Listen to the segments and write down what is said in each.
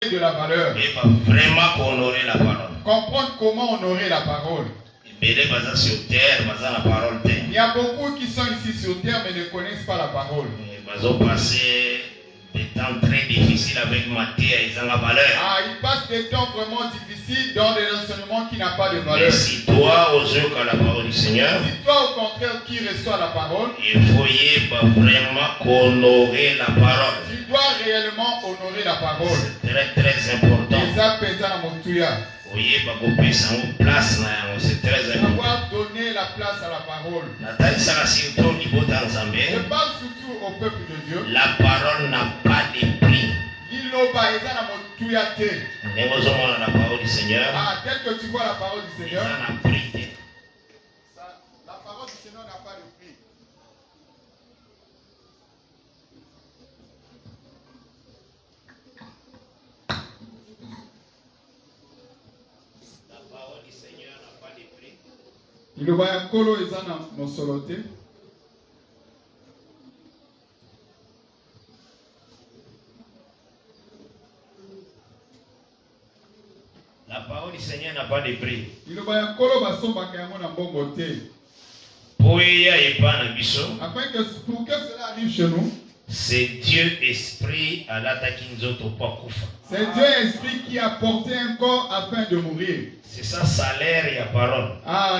de la valeur. Et pas vraiment honorer la parole. Comprendre comment honorer la parole. Il y a beaucoup qui sont ici sur terre mais ne connaissent pas la parole. Ils ont passé des temps très difficiles avec Matthieu et ils ont la valeur. Ils passent des temps vraiment difficiles dans des enseignements qui n'ont pas de valeur. Mais si toi, aux yeux de la parole du Seigneur, si toi au contraire qui reçoit la parole, il faut vraiment honorer la parole. Tu dois réellement honorer la parole. C'est très très important. Et ça pèse dans mon tuya. C'est très important. Avoir donné la place à la parole. Je parle surtout au peuple de Dieu. La parole n'a pas de prix. La parole du Seigneur. Tel que tu vois la parole du Seigneur. La parole du Seigneur n'a pas de prix. Il va y avoir kolo ezana mosolote. La parole du Seigneur n'a pas de prix. Il va y avoir kolo basomba kayamo na bongote. Pour que cela arrive chez nous. C'est Dieu esprit à l'atakinzoto pakufa. C'est Dieu esprit qui a porté un corps afin de mourir. C'est ça salaire et la parole.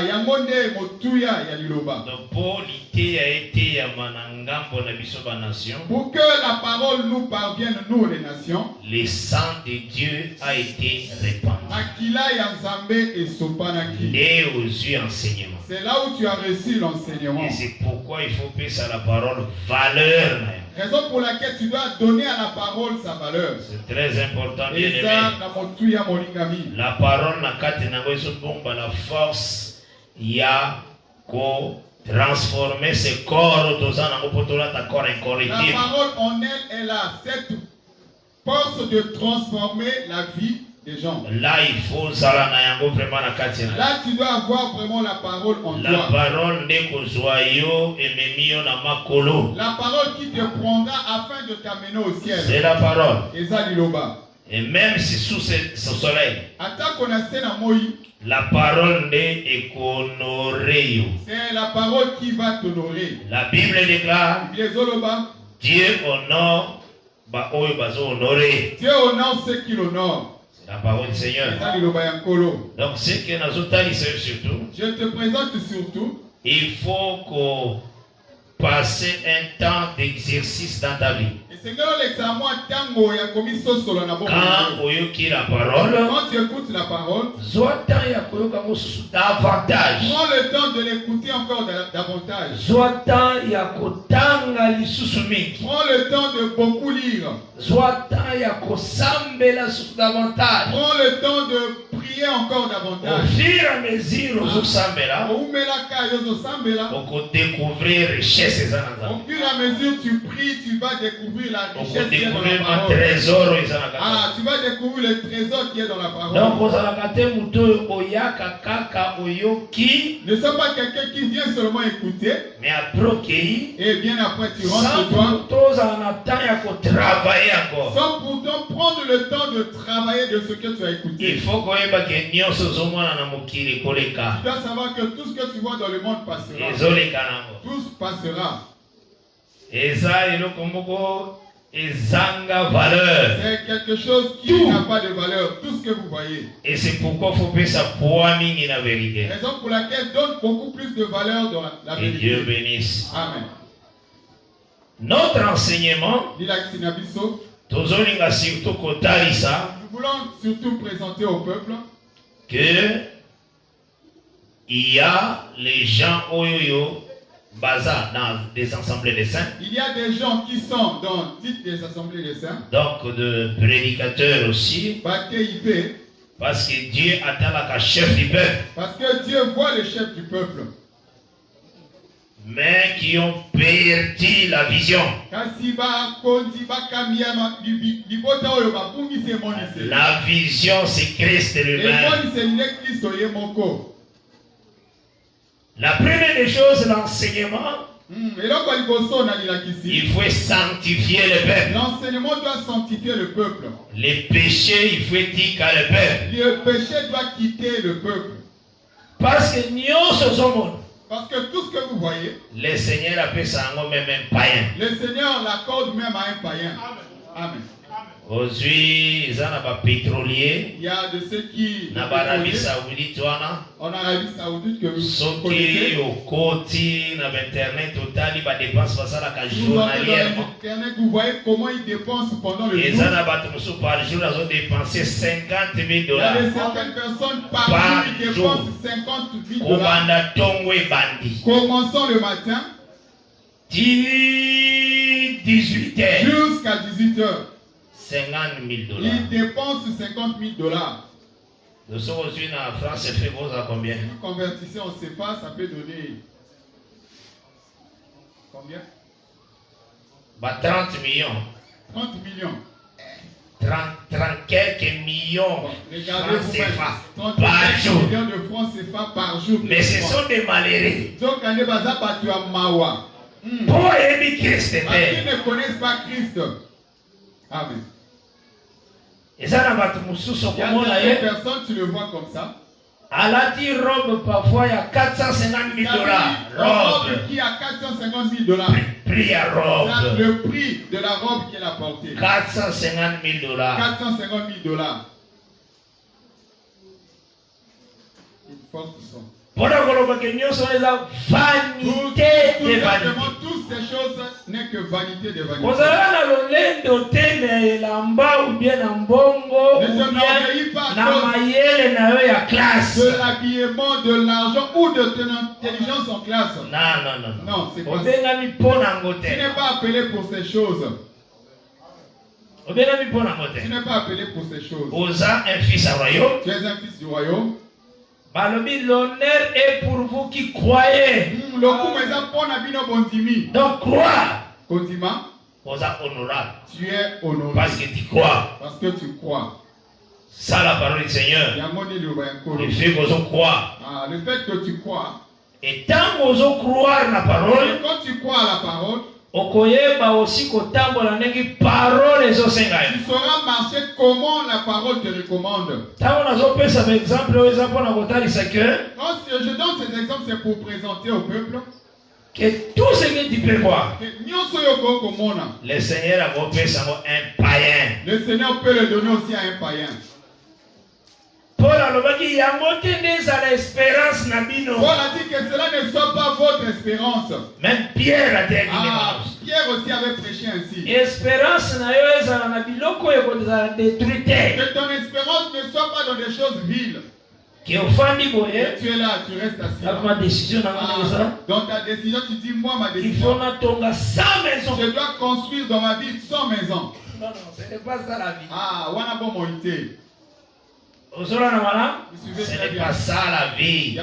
Yamonde motuya ya liloba. Donc pour l'ité a été ya manangambo na biso ba nation. Pour que la parole nous parvienne nous les nations. Le sang de Dieu a été répandu. Akila ya Nzambe et sopanaki. Et aux yeux enseignement. C'est là où tu as reçu l'enseignement. Et c'est pourquoi il faut payer à la parole valeur. Raison pour laquelle tu dois donner à la parole sa valeur. C'est très important, bien aimé. La parole n'a qu'à la force ya ko transformer ce corps dans un corps incorrigible. La parole en elle a cette force de transformer la vie des gens. Là il faut vraiment la katina. Là tu dois avoir vraiment la parole en toi. La parole n'est qu'au joyau et memio na makolo. La parole qui te prendra afin de t'amener au ciel. C'est la parole. Et même si sous ce soleil, la parole n'est qu'honorée. C'est la parole qui va t'honorer. La Bible déclare Dieu honore honoré. Dieu honore ceux qui l'honorent. C'est la parole du Seigneur. Donc ce que nous avons surtout, je te présente surtout, il faut qu'on passe un temps d'exercice dans ta vie. Quand oyoki la parole, quand tu écoutes la parole, davantage. Prends le temps de l'écouter encore davantage. Prends le temps de beaucoup lire. Prends le temps de prier encore davantage. Au fur et à mesure, découvrir richesse. Au fur et à mesure tu pries, tu vas découvrir la richesse qui est dans la parole. Tu vas découvrir le trésor qui est dans la parole. Ne sois pas quelqu'un qui vient seulement écouter. Mais après, et bien après tu rentres chez toi. Sans pourtant prendre le temps de travailler de ce que tu as écouté. Il faut que tu dois savoir que tout ce que tu vois dans le monde passera. Tout passera. C'est quelque chose qui n'a pas de valeur. Tout ce que vous voyez. Et c'est pourquoi il faut payer sa poignée la vérité. Raison pour laquelle donne beaucoup plus de valeur dans la vérité. Que Dieu bénisse. Amen. Notre enseignement, nous voulons surtout présenter au peuple que il y a les gens Baza dans des assemblées des saints. Il y a des gens qui sont dans des assemblées des saints. Donc de prédicateurs aussi. Parce que Dieu attend la chef du peuple. Parce que Dieu voit le chef du peuple. Mais qui ont perdu la vision. La vision, c'est Christ lui-même. La première des choses, l'enseignement, Il faut sanctifier le peuple. L'enseignement doit sanctifier le peuple. Les péchés, il faut quitter le peuple. Le péché doit quitter le peuple. Parce que Parce que tout ce que vous voyez, le Seigneur appelle ça même un païen. Le Seigneur l'accorde même à un païen. Amen. Aujourd'hui, il y a des pétroliers. Il y a de ceux qui en Arabie Saoudite, en Arabie Saoudite que vous connaissez. Au côté, dans Internet, total, il va dépenser journalièrement. Vous voyez comment ils dépensent pendant le jour. Les gens par jour, ils ont dépensé $50,000. Il y a certaines personnes par jour qui dépensent $50,000. Commençons le matin 18 heures jusqu'à 18 heures. $50,000. Ils dépensent $50,000. De ce aujourd'hui en France, c'est fait à combien? Vous convertissez en CFA, ça peut donner combien? 30 millions. 30 millions. 30 quelques millions. Regardez francs CFA 30 par jour. millions de francs CFA par jour. Mais ce sont des malheureux. Donc, on est basé à Mawa. Pour aimer Christ. Parce qu'ils ne connaissent pas Christ. Amen. Et ça, il y a des personnes, tu le vois comme ça. À la robe, parfois, il y a $450,000. Robe qui a $450,000. Prix à robe. Le prix de la robe qu'elle a portée. $450,000. $450,000. Une force son. Vanité de vanité. Toutes ces choses n'est que vanité de vanité. De l'habillement, de l'argent ou de ton intelligence en classe. Non, c'est pas ça. Tu n'es pas appelé pour ces choses. Tu n'es pas appelé pour ces choses. Tu es un fils du royaume. L'honneur est pour vous qui croyez. Donc crois. Tu es honorable. Parce que tu crois. Parce que tu crois. Ça la parole du Seigneur. Le fait que vous crois. Le fait que tu crois. Et tant que vous croire la parole. Quand tu crois à la parole. Aussi parole tu sauras marcher comment la parole te recommande. Quand je donne ces exemples, c'est pour présenter au peuple que tout ce que tu peux voir, le Seigneur a offert un païen. Le Seigneur peut le donner aussi à un païen. Paul a l'espérance. Paul a dit que cela ne soit pas votre espérance. Même Pierre a dit. Pierre aussi avait prêché ainsi. Espérance que ton espérance ne soit pas dans des choses viles. Tu es là, tu restes assis. Dans ta décision, tu dis moi ma décision. Je dois construire dans ma vie 100 maisons. Non, ce n'est pas ça la vie. Wana bon moïté. Ce n'est pas ça la vie.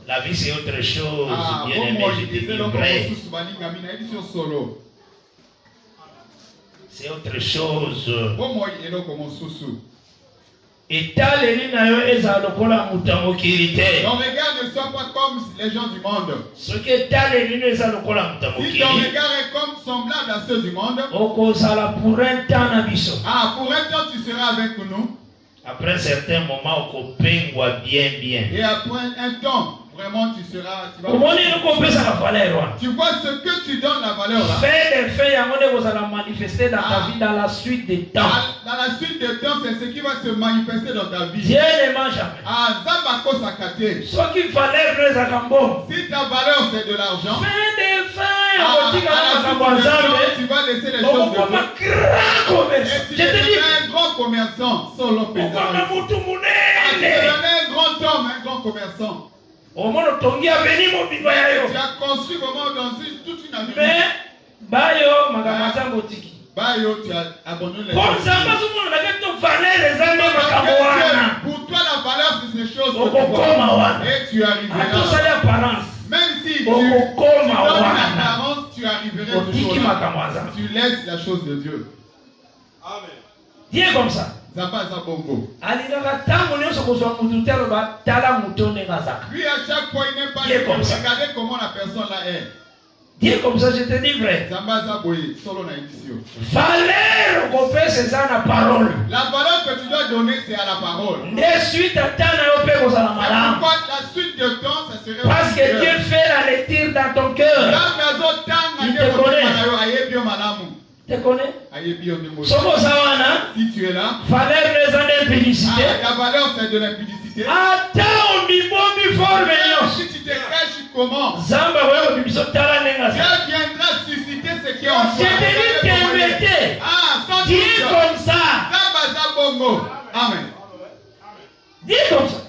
La vie c'est autre chose. Bien aimé, je te dis vrai. C'est autre chose. Et tal ton regard ne soit pas comme les gens du monde. Si ton regard est comme semblable à ceux du monde. Pour un temps tu seras avec nous. Après un certain moment, on bien. Et après un temps, vraiment tu seras. Tu vois ce que tu donnes la valeur là. Manifester dans ta vie dans la suite des temps. Dans la suite des temps, c'est ce qui va se manifester dans ta vie. Dieu ne mange jamais. Si ta valeur c'est de l'argent. Tu vas laisser les choses de Dieu. Et tu deviens un grand commerçant. Solo pesant. Tu deviens un grand homme, un grand commerçant. Tu as construit vraiment dans toute une avenue. Bayo, tu as abandonné les choses. Pour toi, la valeur, c'est ces choses que tu vois. Et tu arriveras. Même si tu donnes l'apparence, tu arriverais toujours là. Tu laisses la chose de Dieu. Dis comme ça. Lui, à chaque fois, il n'aime pas regarder comment la personne là est. Dis comme ça, je te dis vrai. Valeur c'est ça la parole. La valeur que tu dois donner, c'est à la parole. La suite de temps, ça serait parce que Dieu fait la lecture dans ton cœur. Il te connaît. Tu connais? Si tu es là, valeur la valeur c'est de l'impudicité. Si tu te caches, comment? Dieu viendra susciter ce qui est en toi. Je te dis dis comme ça. Amen. Dis comme ça.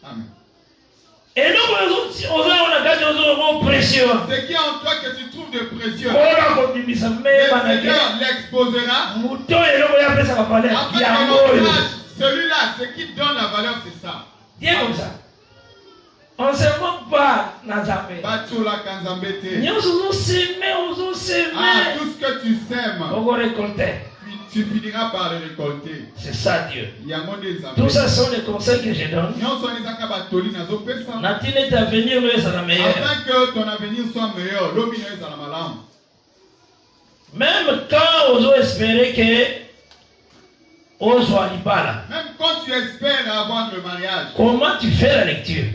Amen. Et nous, on a précieux. Ce qui est en toi que tu trouves de précieux, le Seigneur l'exposera. Après celui-là, ce qui donne la valeur, c'est ça. Dis comme ça. On ne se moque pas, Nazamé. Tout ce que tu sèmes, tu finiras par le récolter. C'est ça Dieu. Tout ça sont les conseils que je donne. Afin que ton avenir soit meilleur. Même quand on espérer que même quand tu espères avoir le mariage, comment tu fais la lecture?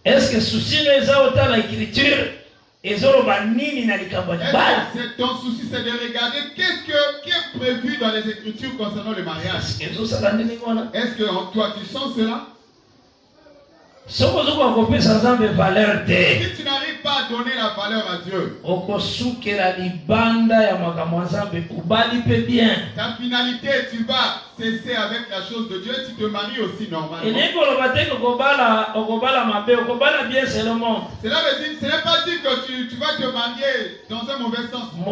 Est-ce que souci nous a autant l'écriture? Ton souci, c'est de regarder qu'est-ce qui est prévu dans les Écritures concernant le mariage. Est-ce que en toi tu sens cela? Si tu n'arrives pas à donner la valeur à Dieu, ta finalité, tu vas cesser avec la chose de Dieu, tu te maries aussi normalement. Cela veut dire, ce n'est pas dire que tu vas te marier dans un mauvais sens. Tu vas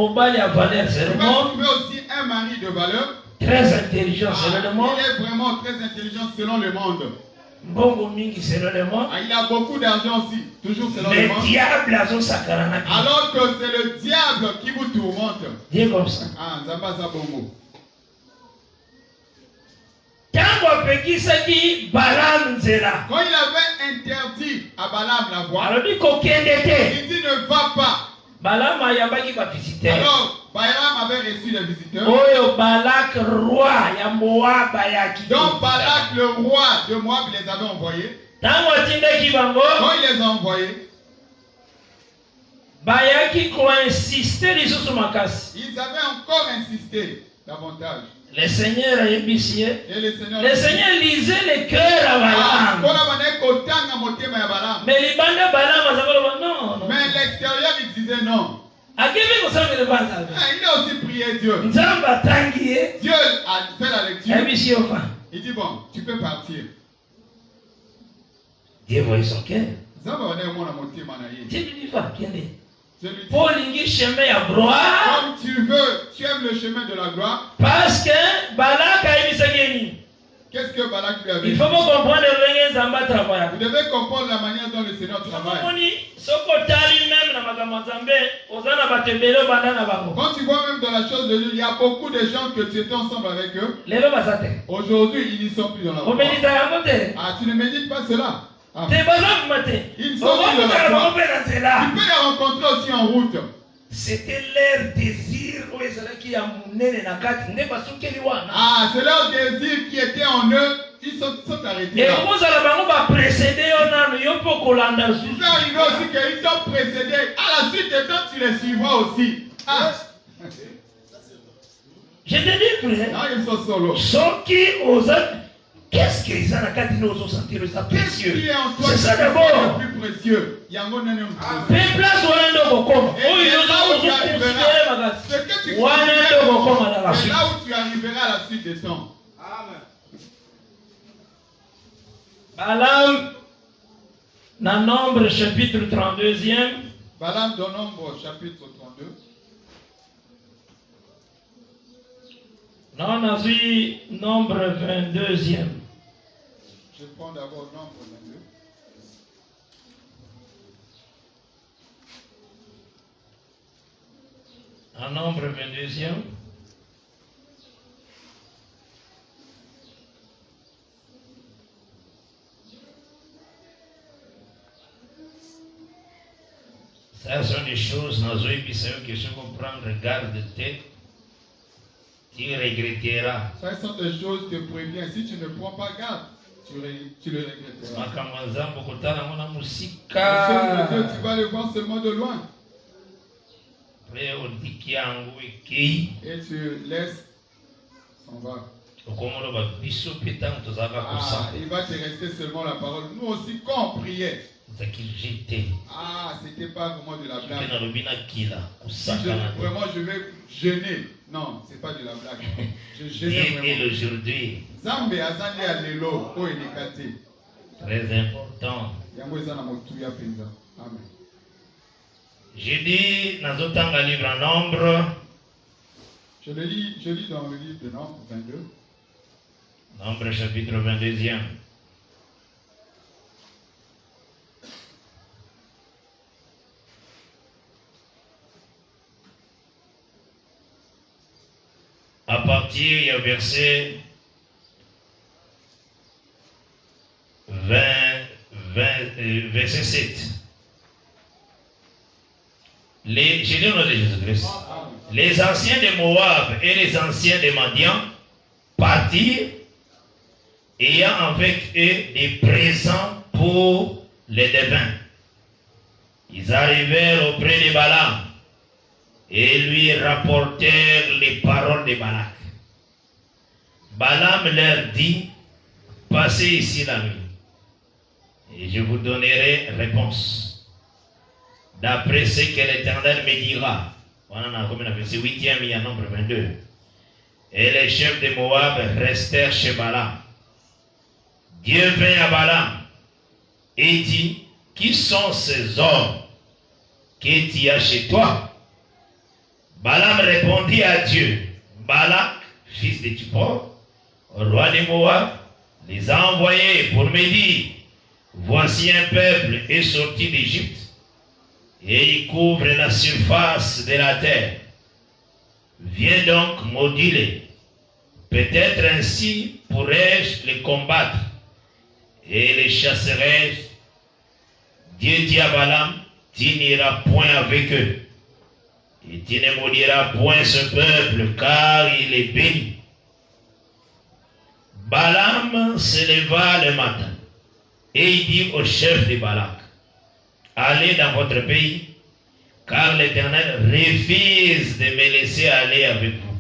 trouver aussi un mari de valeur. Très intelligent selon le monde. Il est vraiment très intelligent selon le monde. Il a beaucoup d'argent aussi, toujours selon le monde. Diable alors que c'est le diable qui vous tourmente. Dis comme ça. Quand il avait interdit à Balaam la voie, il dit ne va pas. Alors Balaam avait reçu des visiteurs. Donc Balak, le roi de Moab, les avait envoyés. Quand il les a envoyés, ils avaient encore insisté davantage. Le Seigneur a ébissé. Et le Seigneur lisait les cœurs à Balaam. Mais les bandes Balaam, non. Mais l'extérieur, il disait non. Il a aussi prié Dieu. Dieu a fait la lecture. Il dit bon, tu peux partir. Dieu voit son cœur. Dieu lui dit va, viens. Paul chemin à gloire. Comme tu veux, tu aimes le chemin de la gloire. Parce que Balak a émis sa guénie. Qu'est-ce que Balak lui a dit? Il faut comprendre le travail. Vous devez comprendre la manière dont le Seigneur travaille. Quand tu vois même dans la chose de Dieu, il y a beaucoup de gens que tu étais ensemble avec eux. Aujourd'hui, ils n'y sont plus dans la foi. Ah, tu ne médites pas cela. Ah. Ils sont plus dans la foi. Tu peux les rencontrer aussi en route. C'était leur désir. Ah, c'est leur désir qui était en eux. Ils sont arrêtés. Et là. vous allez précéder. Vous arrivez aussi qu'ils sont précédés. À la suite de temps, tu les suivras aussi. Ah. Je te dis, frère. Non, ils sont solos. Qu'est-ce qu'ils ont à sentir ça précieux? Qu'est-ce qui est en toi c'est ça d'abord. Le plus précieux. Fais place au là où tu arriveras. Ce que tu c'est là où tu arriveras à la suite des temps. Amen. Balaam, dans Nombre chapitre 32e. Balaam dans Nombre chapitre 32. Non, on a vu Nombre 22e. Je prends d'abord Nombre 22. En Nombre 22e. Ça sont des choses, que si vous prendre garde de tête, tu regretteras. Ça sont des choses que préviens. Si tu ne prends pas garde, tu le regretteras. Tu vas le voir seulement de loin. Et tu laisses s'en va. Il va te rester seulement la parole. Nous aussi, quand on priait, c'était pas vraiment de la blague. Vraiment, je vais jeûner. Non, c'est pas de la blague. Je jeûne vraiment. Aujourd'hui. Très important. Amen. J'ai dit dans un livre en Nombre. Je lis dans le livre de Nombre 22. Nombre chapitre 22e. À partir du verset 7. Les anciens de Moab et les anciens de Madian partirent, ayant avec eux des présents pour les devins. Ils arrivèrent auprès de Balaam et lui rapportèrent les paroles de Balak. Balaam leur dit, passez ici la nuit, et je vous donnerai réponse, d'après ce que l'Éternel me dira. On en a comme c'est 8e, il y a Nombre 22. Et les chefs de Moab restèrent chez Balaam. Dieu vint à Balaam et dit, qui sont ces hommes que tu as chez toi? Balaam répondit à Dieu, Balak, fils de Tupor, roi de Moab, les a envoyés pour me dire, voici un peuple est sorti d'Égypte et il couvre la surface de la terre. Viens donc maudit-les. Peut-être ainsi pourrais-je les combattre et les chasserai-je. Dieu dit à Balaam, tu n'iras point avec eux. Et tu ne maudiras point ce peuple, car il est béni. Balaam se leva le matin, et il dit au chef de Balak, allez dans votre pays, car l'Éternel refuse de me laisser aller avec vous.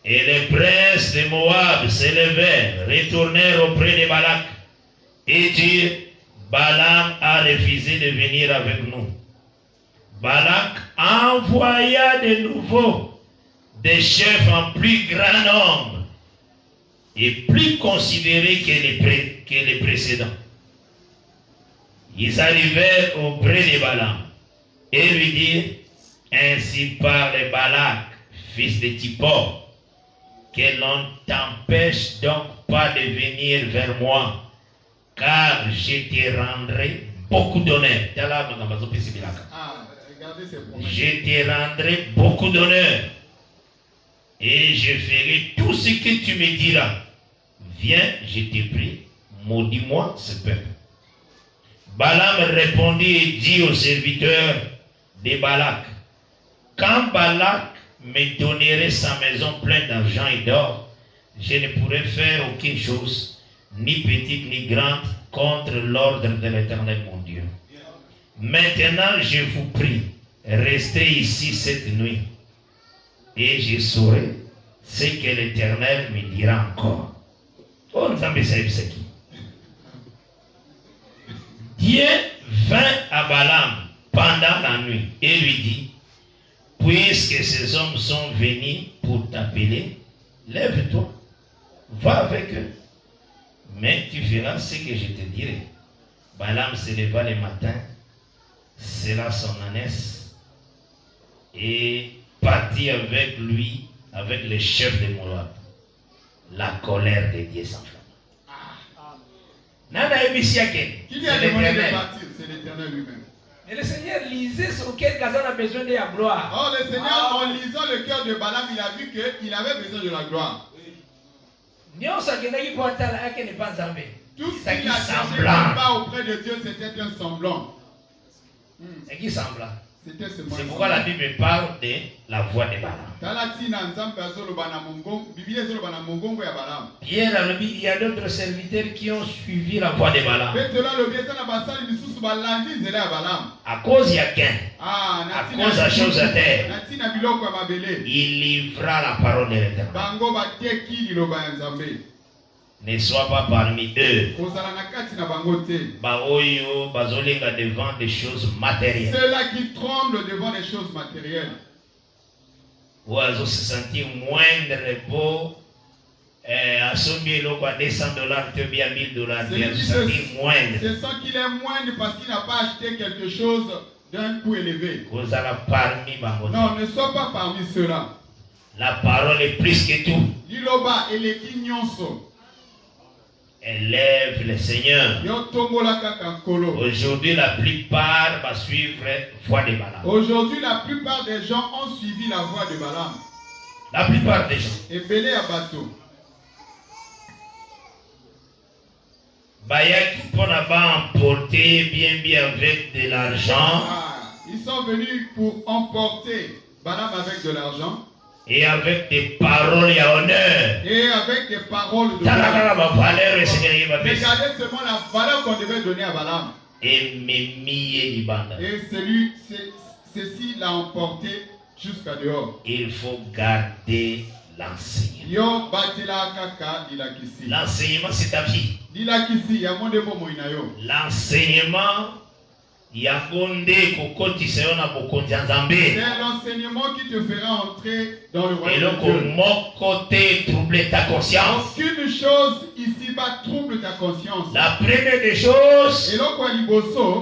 Et les princes de Moab se levèrent, retournèrent auprès de Balak, et dirent, Balaam a refusé de venir avec nous. Balak envoya de nouveau des chefs en plus grand nombre et plus considérés que les précédents. Ils arrivèrent auprès de Balaam et lui dirent, ainsi parle Balak, fils de Tupor, que l'on t'empêche donc pas de venir vers moi, car je te rendrai beaucoup d'honneur. Je te rendrai beaucoup d'honneur et je ferai tout ce que tu me diras. Viens, je te prie, maudis-moi ce peuple. Balaam répondit et dit aux serviteurs de Balak, quand Balak me donnerait sa maison pleine d'argent et d'or, je ne pourrais faire aucune chose, ni petite ni grande, contre l'ordre de l'Éternel mon Dieu. Maintenant, je vous prie, restez ici cette nuit, et je saurai ce que l'Éternel me dira encore. Oh, nous avons essayé qui. Dieu vint à Balaam pendant la nuit et lui dit, puisque ces hommes sont venus pour t'appeler, lève-toi, va avec eux, mais tu feras ce que je te dirai. Balaam se leva le matin, serra son ânesse et partit avec lui, avec les chefs de Moab. La colère de Dieu s'enflamma. Qui lui a demandé de partir? C'est l'Éternel lui-même. Et le Seigneur lisait sur quel gazon a besoin de la gloire. Oh, le Seigneur, en lisant le cœur de Balaam, il a vu qu'il avait besoin de la gloire. Tout ce qu'il a cherché pas auprès de Dieu, c'était un semblant. C'est qui semble? C'était ce C'est pourquoi la Bible parle de la voix de Balaam. Pierre a dit, il y a d'autres serviteurs qui ont suivi la voix de Balaam. À cause il y a gain, à cause de la chose à terre, il livra la parole de l'Éternel. Ne sois pas parmi eux. Baoyo, bazolinga devant des choses matérielles. Ceux-là qui tremblent devant les choses matérielles. Oiseau se sentir moindre pour à $200, tu bien $1000. Celui qui se sent qu'il est moindre parce qu'il n'a pas acheté quelque chose d'un coût élevé. Non, ne sois pas parmi ceux-là. La parole est plus que tout. Liloba et les kinyonso. Élève le Seigneur. Aujourd'hui, la plupart va suivre la voie de Balaam. Aujourd'hui, la plupart des gens ont suivi la voie de Balaam. La plupart des gens. Et belé à bateau. Bayaki pour emporter bien avec de l'argent. Ils sont venus pour emporter Balaam avec de l'argent. Et avec des paroles et honneur. Et avec des paroles de valeur. Regardez seulement la valeur qu'on devait donner à Balaam. Et ceci l'a emporté jusqu'à dehors. Il faut garder l'enseignement. L'enseignement, c'est ta vie. L'enseignement, c'est l'enseignement qui te fera entrer dans le royaume de Dieu. Troubler ta conscience. Aucune chose ici-bas trouble ta conscience. La première des choses,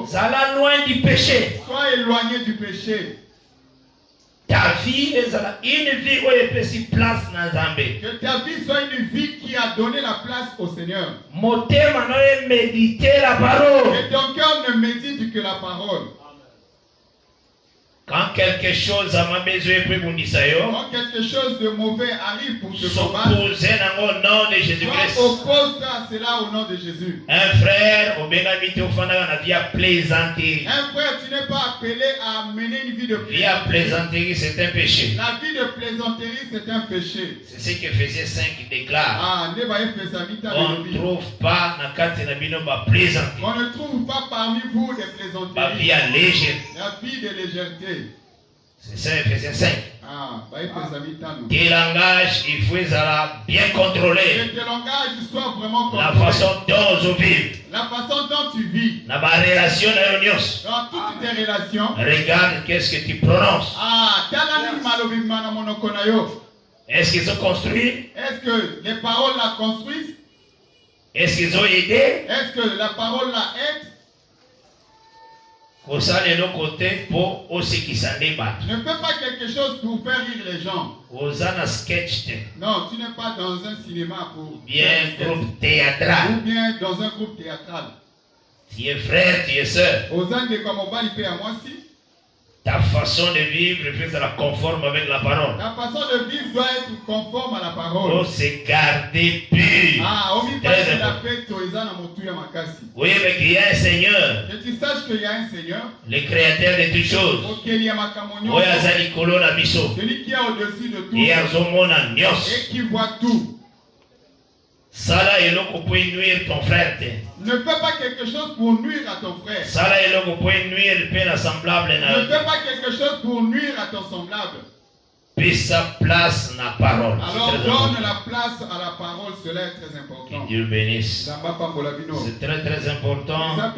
ça loin du péché. Sois éloigné du péché. Ta vie est une vie où il peut s'y place dans Zambé. Que ta vie soit une vie qui a donné la place au Seigneur. Méditer la parole. Et ton cœur ne médite que la parole. Quand quelque chose a besoin quand quelque chose de mauvais arrive pour te combattre, au nom de Jésus-Christ. Oppose-toi à cela au nom de Jésus. Un frère, un frère, tu n'es pas appelé à mener une vie de plaisanterie. C'est un péché. La vie de plaisanterie, c'est un péché. C'est ce que Ephésiens 5 déclare. On ne trouve pas plaisanterie. On ne trouve pas parmi vous des plaisanteries. La vie de légèreté. C'est ça, Ephésiens 5. Tes langages, il faut être bien contrôlé. Que tes langages soient vraiment contrôlés. La façon dont tu vis. La façon dont tu vis. Dans toutes tes relations. Regarde qu'est-ce que tu prononces. Est-ce qu'ils ont construit? Est-ce que les paroles la construisent? Est-ce qu'ils ont aidé? Est-ce que la parole la aide? Ne fais pas quelque chose pour faire rire les gens. Non, tu n'es pas dans un cinéma pour bien groupe théâtral. Ou bien dans un groupe théâtral. Tu es frère, tu es soeur. Ta façon de vivre fait conforme avec la parole. Ta façon de vivre doit être conforme à la parole. Faut se garder pur. Oui, mais qu'il y a un Seigneur. Que tu saches qu'il y a un Seigneur. Le créateur de toutes choses. Celui qui est au-dessus de tout. Et qui voit tout. Sala eloko pour nuire ton frère. Ne fais pas quelque chose pour nuire à ton frère. Sala eloko pour nuire le semblable. Ne fais pas quelque chose pour nuire à ton semblable. Puis sa place na parole. Alors donne la place à la parole, cela est très important. Que Dieu bénisse. C'est très très important. La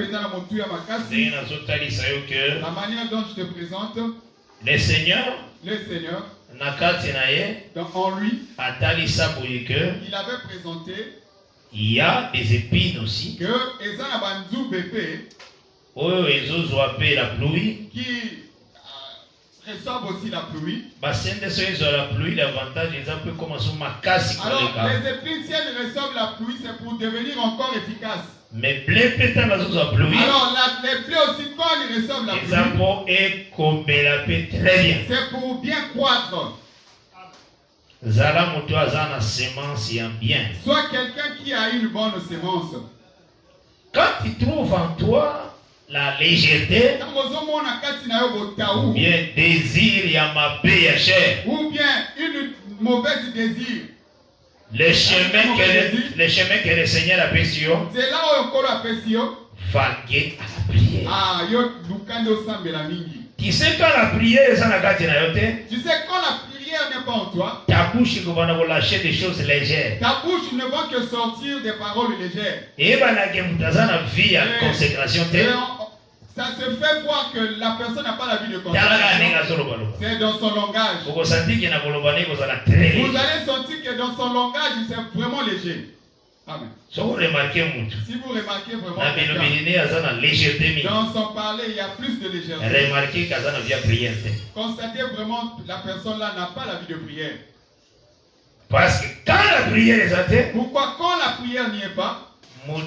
manière dont je te présente. Le Seigneur. En lui, il avait présenté il y a des épines aussi que la pluie qui reçoivent aussi la pluie. L'avantage est un peu comme alors les épines, si elles reçoivent la pluie, c'est pour devenir encore efficace. Mais les plaies alors les plaies aussi, quand ils reçoivent la pluie, c'est pour bien croître. Soit quelqu'un qui a une bonne sémence. Quand tu trouves en toi la légèreté, ou bien désir ya mabé ya chair, ou bien une mauvaise désir, le chemin que le Seigneur a fait sur c'est là où on a fait sur vaguer à la prière. Ah, yo lukando sambela mingi. Tu sais quand la prière est na kati na yote, tu sais quand la prière n'est pas en toi, ta bouche va lâcher des choses légères. Ta bouche ne va que sortir des paroles légères. Et na ke mutazana vie ya consécration te. Ça se fait voir que la personne n'a pas la vie de consécration. C'est dans son langage. Vous allez sentir que dans son langage, c'est vraiment léger. Amen. Si vous remarquez vraiment dans son parler, il y a plus de légèreté. Constatez vraiment la personne là n'a pas la vie de prière. Parce que quand la prière est atteinte, pourquoi quand la prière n'y est pas, la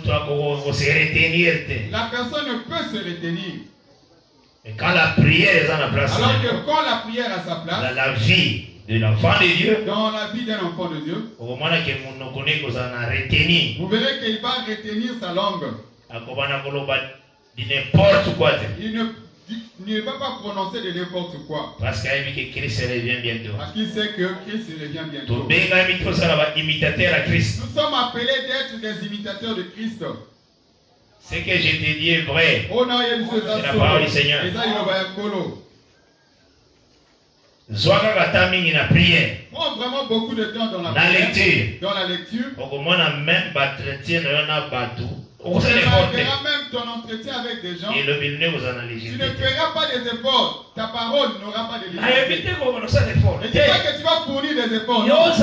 personne ne peut se retenir. Et quand la prière est en place, alors que quand la prière a sa place, dans la vie de l'enfant de Dieu, dans la vie d'un enfant de Dieu, vous verrez qu'il va retenir sa langue. Il ne va pas prononcer de n'importe quoi. Parce que Christ revient bientôt. Parce qu'il sait que Christ revient bientôt. Nous sommes appelés d'être des imitateurs de Christ. Ce que je te dis est vrai. C'est la parole du Seigneur. Prends vraiment beaucoup de temps dans la lecture. Dans la lecture. Tu feras même ton entretien avec des gens. Tu ne feras pas des efforts. Ta parole n'aura pas de légèreté. Ne dis pas que tu vas fournir des efforts. Sois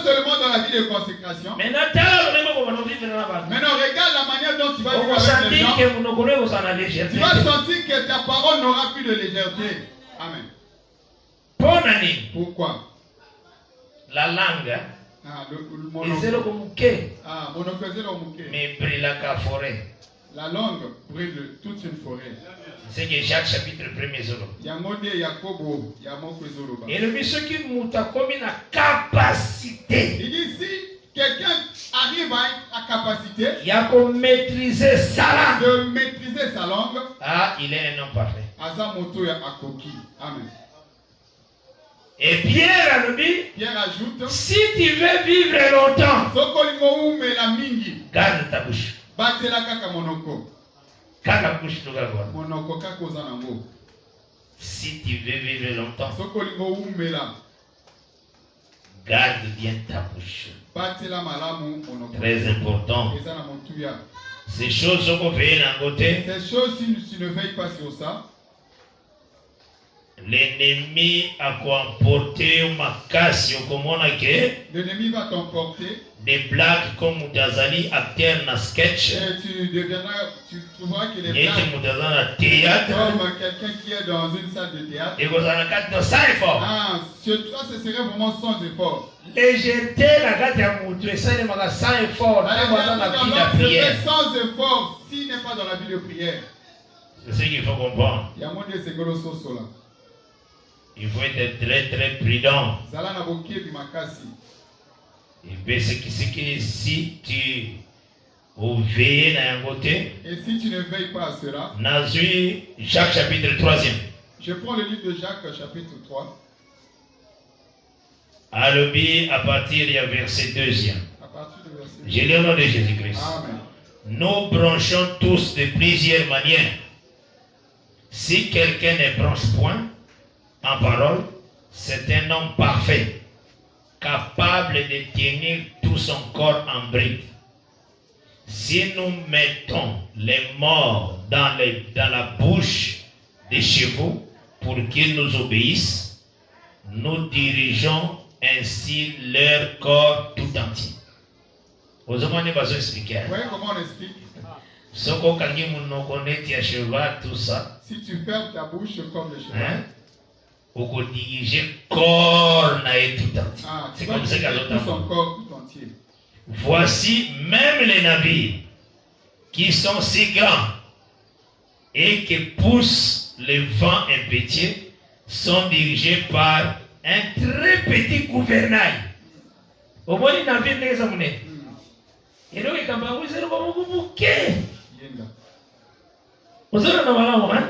seulement dans la vie de consécration. Maintenant, regarde la manière dont tu vas vivre avec les gens. Tu vas sentir que ta parole n'aura plus de légèreté. Amen. Pourquoi? La langue. Mais forêt. La langue brûle toute une forêt. C'est que Jacques chapitre 1er zolo. Et le monsieur qui monte comme une capacité. Il dit si quelqu'un arrive à capacité de maîtriser sa langue, ah, il est un homme parfait. Amen. Et Pierre ajoute, si tu veux vivre longtemps, garde ta bouche. Si tu veux vivre longtemps, garde bien ta bouche. Très important. Ces choses qu'on fait d'un côté, si tu ne veilles pas sur ça, l'ennemi a emporté ma casse l'ennemi va t'emporter des blagues comme Mutazali acteur na sketch et tu trouveras que les blagues comme quelqu'un qui est dans une salle de théâtre sur toi ce serait vraiment sans effort. Légèreté la gâte ya mutu et ça ne m'a sans effort sans effort s'il n'est pas dans la vie de prière. C'est ce qu'il faut comprendre. Il faut être très très prudent. Et c'est que si tu veilles dans un côté, et si tu ne veilles pas à cela, Jacques chapitre 3e. Je prends le livre de Jacques chapitre 3. Alobi à partir du verset 2e. Je lis au nom de Jésus-Christ. Amen. Nous branchons tous de plusieurs manières. Si quelqu'un ne branche point en parole, c'est un homme parfait, capable de tenir tout son corps en bride. Si nous mettons les morts dans la bouche des chevaux pour qu'ils nous obéissent, nous dirigeons ainsi leur corps tout entier. Vous avez expliqué. Vous voyez comment on explique? Si tu fermes ta bouche comme le cheval, au faut diriger corps tout entier. C'est comme ça son corps tout entier. Voici même les navires qui sont si grands et qui poussent le vent impétueux sont dirigés par un très petit gouvernail. Au moins les navires ne sont pas. Et donc, il y a un bouquet. Vous avez un hein?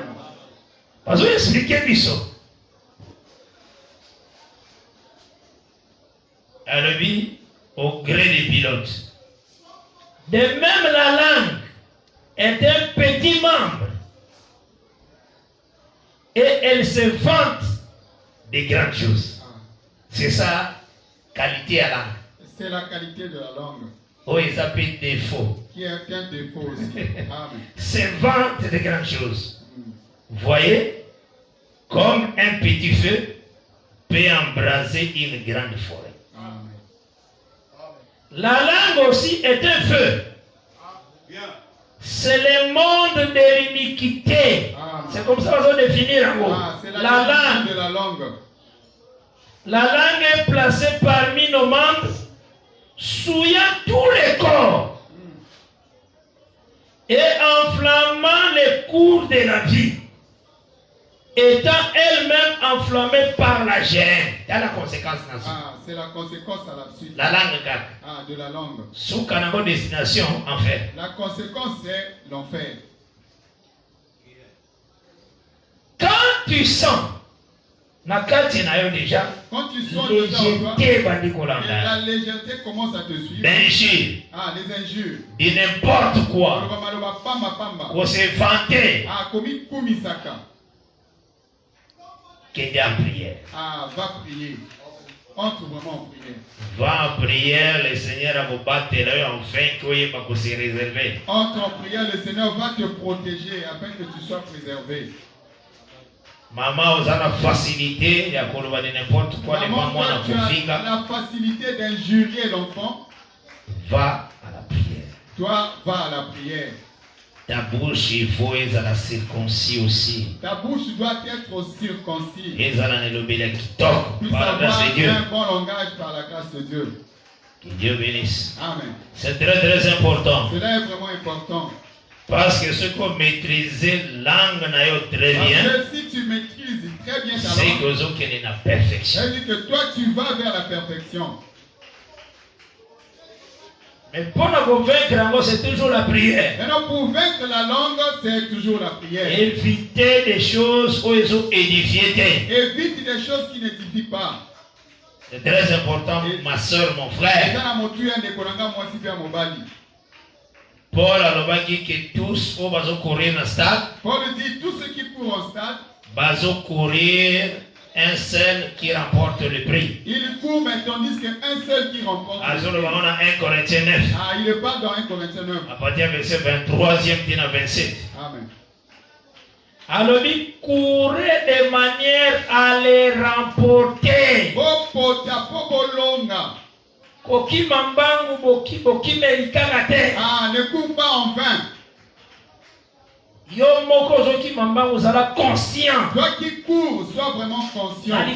Parce que expliquer biso. Alors, au gré des pilotes. De même, la langue est un petit membre. Et elle se vante des grandes choses. C'est ça, qualité à la langue. C'est la qualité de la langue. Oh, ils appellent défaut. Qui est un défaut aussi. Amen. C'est vante de grandes choses. Vous voyez, comme un petit feu peut embraser une grande forêt. Amen. La langue aussi est un feu. C'est le monde de l'iniquité. C'est comme ça qu'on va définir en gros. C'est la langue de la langue. La langue est placée parmi nos membres, souillant tous les corps et enflammant les cours de la vie, étant elle-même enflammée par la gêne. C'est la conséquence. C'est la conséquence à la suite. La langue. De la langue. Sous Kanango destination, en fait. La conséquence, c'est l'enfer. Quand tu sens, déjà, quand tu sens la légèreté commence à te suivre. L'injure. Les injures. Et n'importe quoi. Qu'on s'est vanté. Qui est en prière. Va prier. Entre vraiment en prière. Va en prière, le Seigneur va vous battre enfin qu'il va se réserver. Entre en prière, le Seigneur va te protéger afin que tu sois préservé. Maman, vous avez la facilité de n'importe quoi devant moi dans vos filles. La facilité d'injurier l'enfant. Va à la prière. Toi, va à la prière. Ta bouche, il faut être à la circoncis aussi. Ta bouche doit être circoncis. Et ça, qui toque par la grâce de Dieu. Un bon langage par la grâce de Dieu. Que Dieu bénisse. Amen. C'est très très important. Cela est vraiment important. Parce que ce qu'on maîtrise langue très bien, parce que si tu maîtrises très bien ta langue, c'est que vous êtes la perfection. Ça veut dire que toi tu vas vers la perfection. Mais pour nous convaincre, c'est toujours la prière. Maintenant, pour vaincre la langue, c'est toujours la prière. Éviter des choses où ils ont édifié. Évite des choses qui n'édifient pas. C'est très important, ma soeur, mon frère. Paul a dit que tous vont courir dans le stade. Paul dit tous ceux qui courent au stade vont courir un seul qui remporte le prix. Il court, mais tandis qu'un seul qui remporte le prix. On a 1 Corinthiens 9. Il est pas dans 1 Corinthiens 9. À partir du verset 23e, à 27. Amen. Alors, il courait de manière à les remporter. Ne cours pas en vain. Conscient. Toi qui cours, sois vraiment conscient de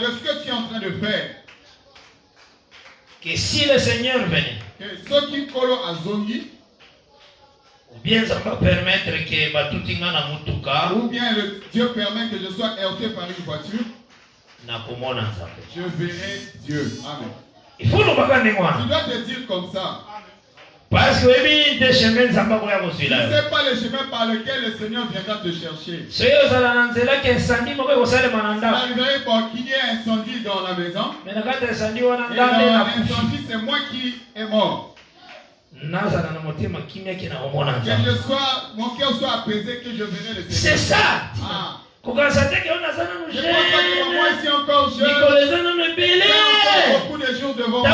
ce que tu es en train de faire. Que si le Seigneur venait, ceux qui collent à Zongi, ou bien ça va permettre que ou bien Dieu permet que je sois heurté par une voiture, je verrai Dieu. Amen. Il faut nous regarder moi. Tu dois te dire comme ça. Parce que tu ne sais pas le chemin par lequel le Seigneur viendra te chercher. Ça arriverait pour qu'il y ait un incendie dans la maison. Et dans l'incendie, c'est moi qui est mort. Que mon cœur soit apaisé, que je verrai le Seigneur. C'est ça. Je pense que moi ici encore jeune. Beaucoup de jours devant moi.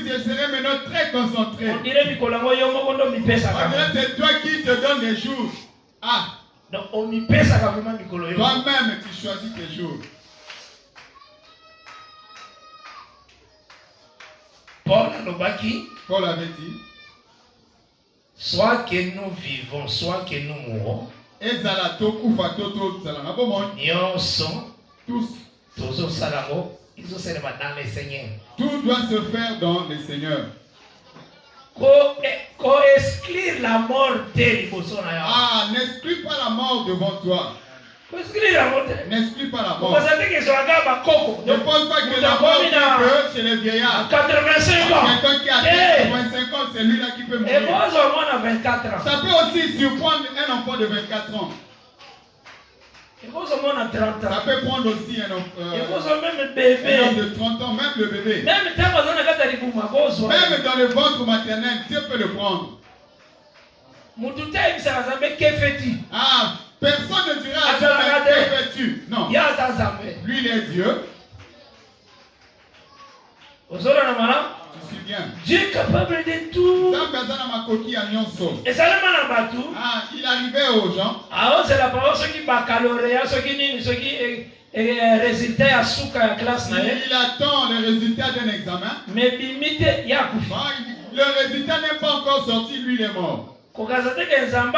Je serai maintenant très concentré. On dirait que c'est toi qui te donnes les jours. Toi-même tu choisis tes jours. Paul avait dit, soit que nous vivons, soit que nous mourons, tout doit se faire dans le Seigneur. Exclure la mort. N'exclus pas la mort devant toi. n'exclut pas la mort. Ne pense pas que la mort que chez les vieillards. 85 ans. Quelqu'un qui a 85 ans, c'est lui-là qui peut mourir. Ça peut aussi surprendre un enfant de 24 ans. Ça peut prendre aussi un homme de 30 ans, même le bébé. Même dans le ventre maternel, Dieu peut le prendre. Ah, personne ne dira à Dieu, que fais-tu? Non. Lui, il est Dieu. Tu suis bien. Dieu est capable de tout. Ah, il arrivait aux gens. Ah, c'est la parole, ceux qui baccalauréat, ceux qui résultat à souka classe. Il attend le résultat d'un examen. Mais limite, le résultat n'est pas encore sorti, lui il est mort. Ne pense pas que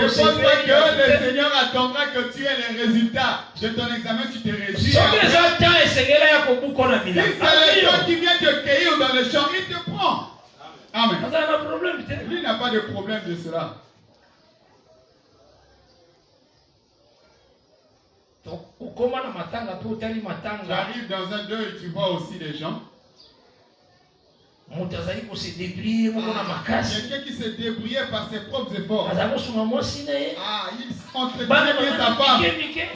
le Seigneur attendra que tu aies les résultats de ton examen, tu te réjouis. Si c'est le temps qui vient te cueillir dans le champ, il te prend. Amen. Lui n'a pas de problème de cela. J'arrive dans un deuil et tu vois aussi des gens. Quelqu'un qui se débrouillait par ses propres efforts. Ah, il entretient bien sa femme.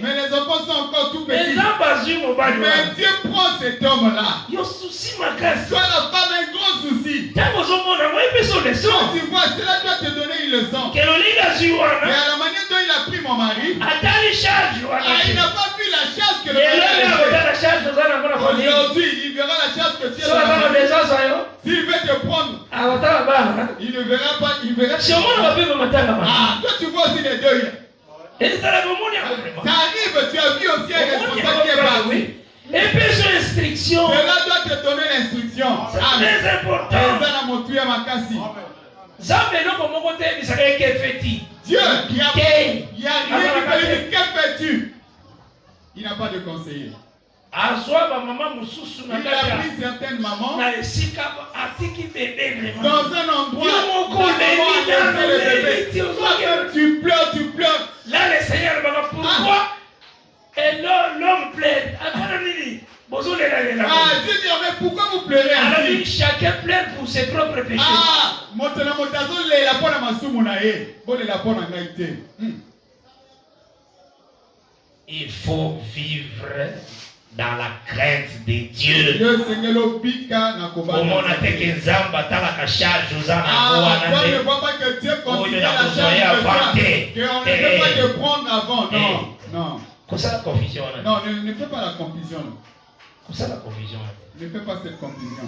Mais les enfants sont encore tout petits. Mais Dieu prend cet homme-là. Soit la femme a un gros souci. Quand tu vois, cela doit te donner une leçon. Et à la manière dont il a pris mon mari, il n'a pas vu la charge que le mari a fait. Aujourd'hui, il verra la charge que tu as. S'il veut te prendre, il ne verra pas, il verra. Ah, toi tu vois aussi les deux. Ça arrive, tu as vu aussi un responsable qui est parti. Cela doit te donner l'instruction. C'est très important. Dieu, il n'y a rien qui peut lui dire, que fais-tu? Il n'a pas de conseiller. Il a pris certaines mamans dans un endroit où le bébé. Tu pleures. Là, le Seigneur me dit pourquoi l'homme plaît. Dieu dit, mais pourquoi vous pleurez ainsi? Chacun pleure pour ses propres péchés. Il faut vivre dans la crainte de Dieu. Comment on que Nzamba talaka charge aux ne voit pas que Dieu continue la charge de on ne peut pas te prendre avant. Non. Non, ne fais pas la confusion. Ne fais pas cette confusion.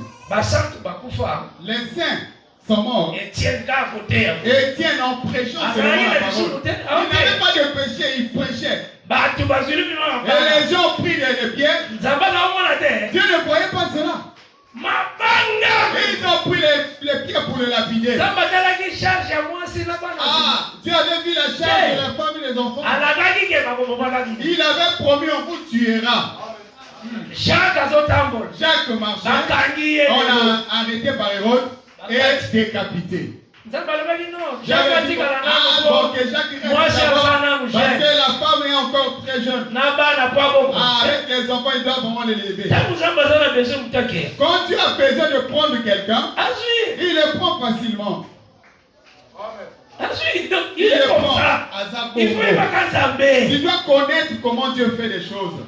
Les saints sont morts. Étienne en prêchant selon la parole. Il n'avait pas de péché, il prêchait. Et les gens ont pris les pierres. Dieu ne voyait pas cela. Ils ont pris les pierres pour le lapider. Dieu avait vu la charge de la femme et des enfants. Il avait promis, on vous tuera. Jacques marchait. On l'a arrêté par Hérode et décapité. Jacques reste parce que la femme est encore très jeune. Avec les enfants, ils doivent vraiment les lever. Quand tu as besoin de prendre quelqu'un, il le prend facilement. Il le prend à sa. Tu dois connaître comment Dieu fait les choses.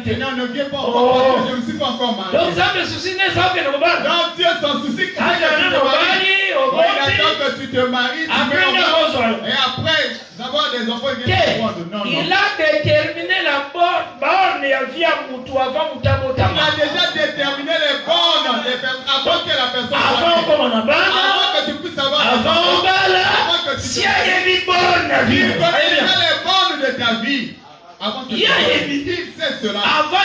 Seigneur, ne viens pas encore, je ne suis pas encore marié. Donc Dieu s'en soucie quand tu te maries. Il attend que tu te maries, tu mets en place. Et après d'avoir des enfants, il vient te prendre. Non. Il a déterminé la borne et il a déjà déterminé les bornes avant que la personne avant que tu puisses avoir il connaît les bornes de ta vie. Avant que tu il sait cela. Avant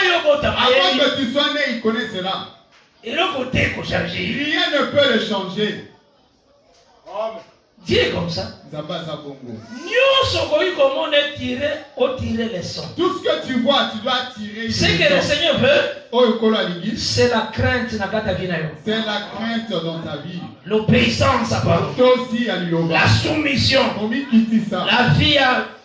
que tu sois né, il connaît cela. Rien ne peut le changer. Dieu est comme ça. Tout ce que tu vois, tu dois tirer. Ce que le Seigneur veut, c'est la crainte c'est la crainte dans ta vie. L'obéissance à parole. La soumission. La vie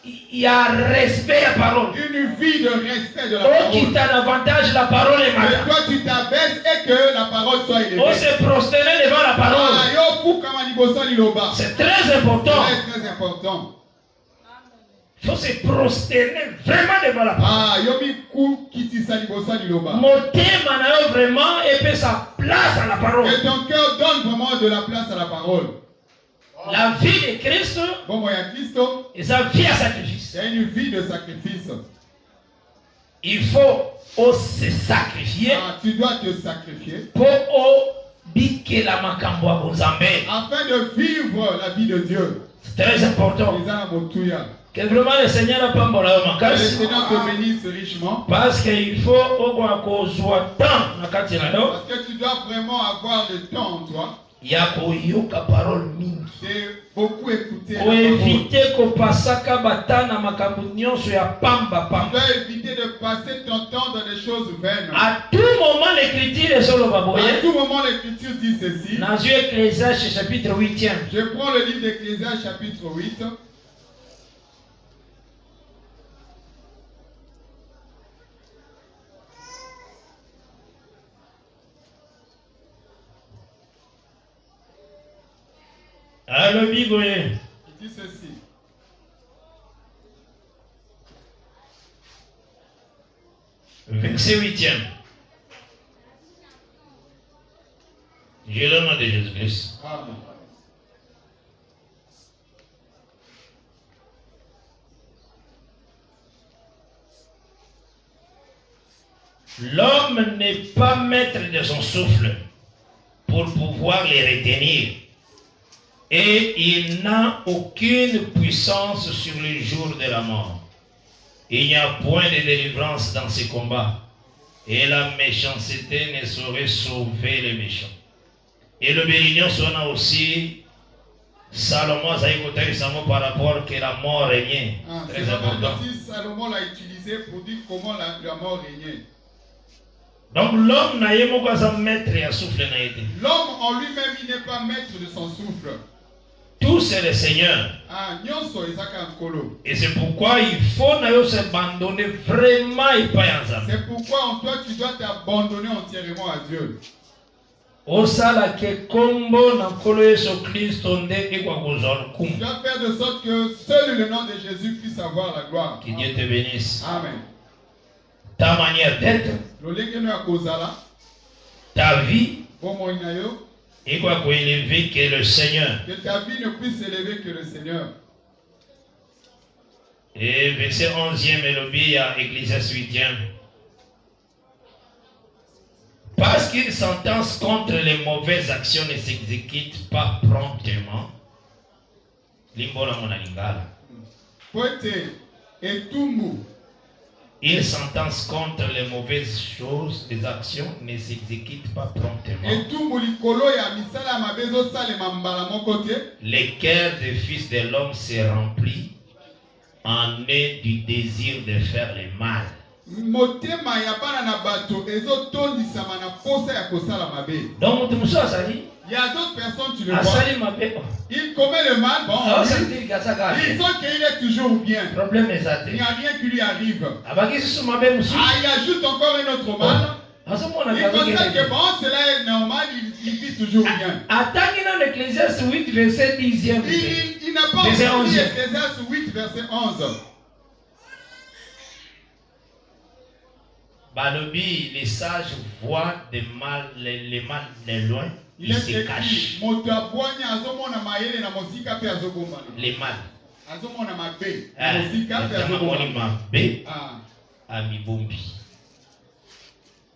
il y a respect à parole. Une vie de respect de la parole. Qui t'a davantage la parole est malade. Et toi tu t'abaisses et que la parole soit élevée. On se prosterner devant la parole. C'est très important. Très important. Il faut se prosterner vraiment devant la parole. Mon thème a vraiment et sa place à la parole. Et ton cœur donne vraiment de la place à la parole. La vie de Christ et sa vie à sacrifice. C'est une vie de sacrifice. Il faut se sacrifier. Tu dois te sacrifier. Pour biquer la makambo à afin de vivre la vie de Dieu. C'est très important. Que vraiment le Seigneur n'a pas le Seigneur te bénisse richement. Parce qu'il faut temps. Parce que tu dois vraiment avoir le temps en toi. Il y a parole mingi. C'est beaucoup écouter. Pour éviter que pasaka batana makabunyon sur ya pamba pamba. Tu dois éviter de passer ton temps dans des choses vaines. À tout moment l'écriture est sur le baboye. À tout moment l'écriture dit ceci. Dans Ecclésiaste chapitre 8. Je prends le livre d'Ecclésiaste chapitre 8. Alors, Bible. Il dit ceci. Verset 8e. J'ai le nom de Jésus-Christ. Amen. L'homme n'est pas maître de son souffle pour pouvoir les retenir. Et il n'a aucune puissance sur le jour de la mort. Il n'y a point de délivrance dans ces combats. Et la méchanceté ne saurait sauver les méchants. Et le bélignon sonna aussi, Salomon a écouté par rapport que la mort régnait. Très important. Salomon l'a utilisé pour dire comment la mort régnait. Donc l'homme n'a pas maître à souffle. L'homme en lui-même, il n'est pas maître de son souffle. Tout c'est le Seigneur. Et c'est pourquoi il faut s'abandonner vraiment et pas ensemble. C'est pourquoi en toi tu dois t'abandonner entièrement à Dieu. Tu dois faire de sorte que seul le nom de Jésus puisse avoir la gloire. Que Dieu te bénisse. Amen. Ta manière d'être, ta vie, et quoi qu'on élever que le Seigneur. Que ta vie ne puisse s'élever que le Seigneur. Et verset 11e, Mélobie à Ecclésiaste 8e. Parce qu'une sentence contre les mauvaises actions ne s'exécute pas promptement. Limbola monalingala. Poete et tumu. Une sentence contre les mauvaises choses, les actions ne s'exécutent pas promptement. Le cœur des fils de l'homme se remplit en est du désir de faire le mal. Donc, il y a d'autres personnes, tu le vois. Il commet le mal, bon, ils sont qu'il est toujours bien. Il n'y a rien qui lui arrive. Il ajoute encore un autre mal. Il constate que bon, cela est normal, il vit toujours bien. Attends, l'Ecclésiaste 8, verset 10e. Il n'a pas entendu l'Ecclésiaste 8, verset 11. Balobi, les sages voient les mal de loin. Il se cache. Les mal.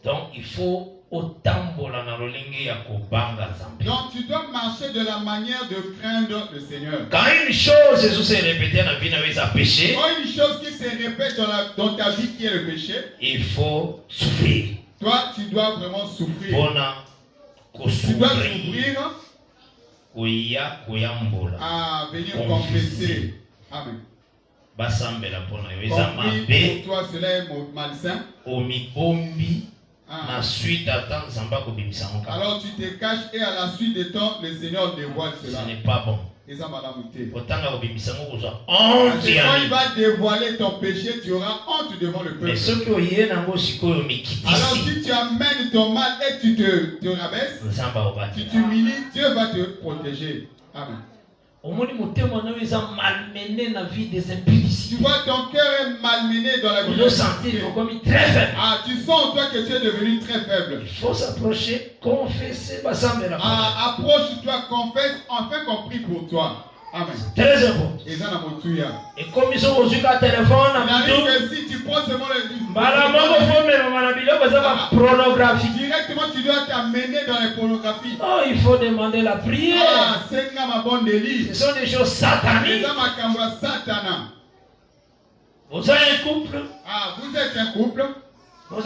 Donc il faut autant. Donc tu dois marcher de la manière de craindre le Seigneur. Quand une chose se répète dans la vie, péché. Quand une chose qui se répète dans ta vie qui est le péché, il faut souffrir. Toi, tu dois vraiment souffrir. Tu dois souffrir. À venir confesser. Amen. Basambela pona yo eza mabe. Pour toi cela est malsain. Omibombi La suite attend Zamba ko bimisa mon cas. Alors tu te caches et à la suite de temps, le Seigneur dévoile cela. Ce n'est pas bon. Et ça m'a lamuté. Otanga ko bimisa mo ko honte. Quand il va dévoiler ton péché, tu auras honte devant le peuple. Mais ce que oye nango sikoyo mikiti. Alors si tu amènes ton mal et tu te rabaisses, tu t'humilies, Dieu va te protéger. Amen. Tu vois, ton cœur est malmené dans la vie. Tu sens toi que tu es devenu très faible. Il faut s'approcher, confesser, approche-toi, confesse, enfin qu'on prie pour toi. Amen. Très important. Et comme ils sont au téléphone, si tu prends seulement pornographie. Directement tu dois t'amener dans les pornographies. Oh, il faut demander la prière. Ce sont des choses sataniques. Vous êtes un couple. Vous êtes un couple. Vous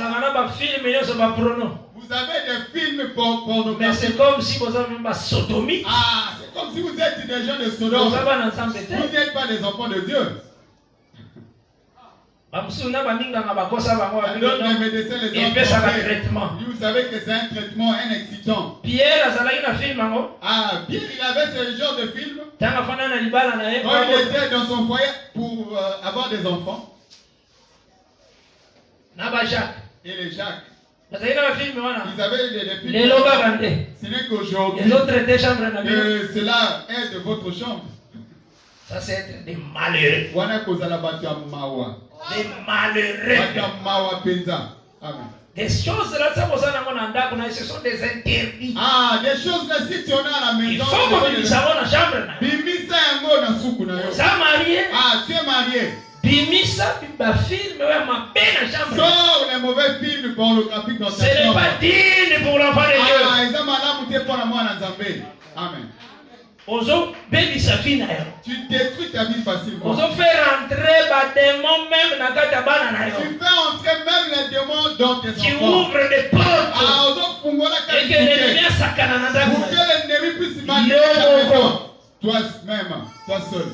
avez des films pornographiques. Mais c'est comme si vous avez une sodomie. C'est comme si vous êtes des gens de Sodome. Vous n'êtes pas des enfants de Dieu. Les médecins les traitement. Vous savez que c'est un traitement, un excitant. Pierre, Pierre, il avait ce genre de film. Quand il était dans son foyer pour avoir des enfants. Et les Jacques. Ils avaient des films. Ce n'est qu'aujourd'hui que cela est de votre chambre. Ça c'est des malheureux. Des malheureux. Amen. Des choses là, ce sont des interdits. Des choses là, si tu en as à la maison. Il faut que nous savons la chambre. Ça marié. Tu es marié. Bimisa, film, ma peine chambre. Sors les mauvais films pornographiques dans ta chambre. Ce n'est pas digne pour l'enfant de Dieu. Amen. Tu détruis ta vie facilement. Tu fais entrer les démons même dans ta banane. Tu fais entrer même les démons dans tes enfants. Tu ouvres des portes. Et que l'ennemi s'accane dans pour que l'ennemi puisse manipuler toi-même, toi seul.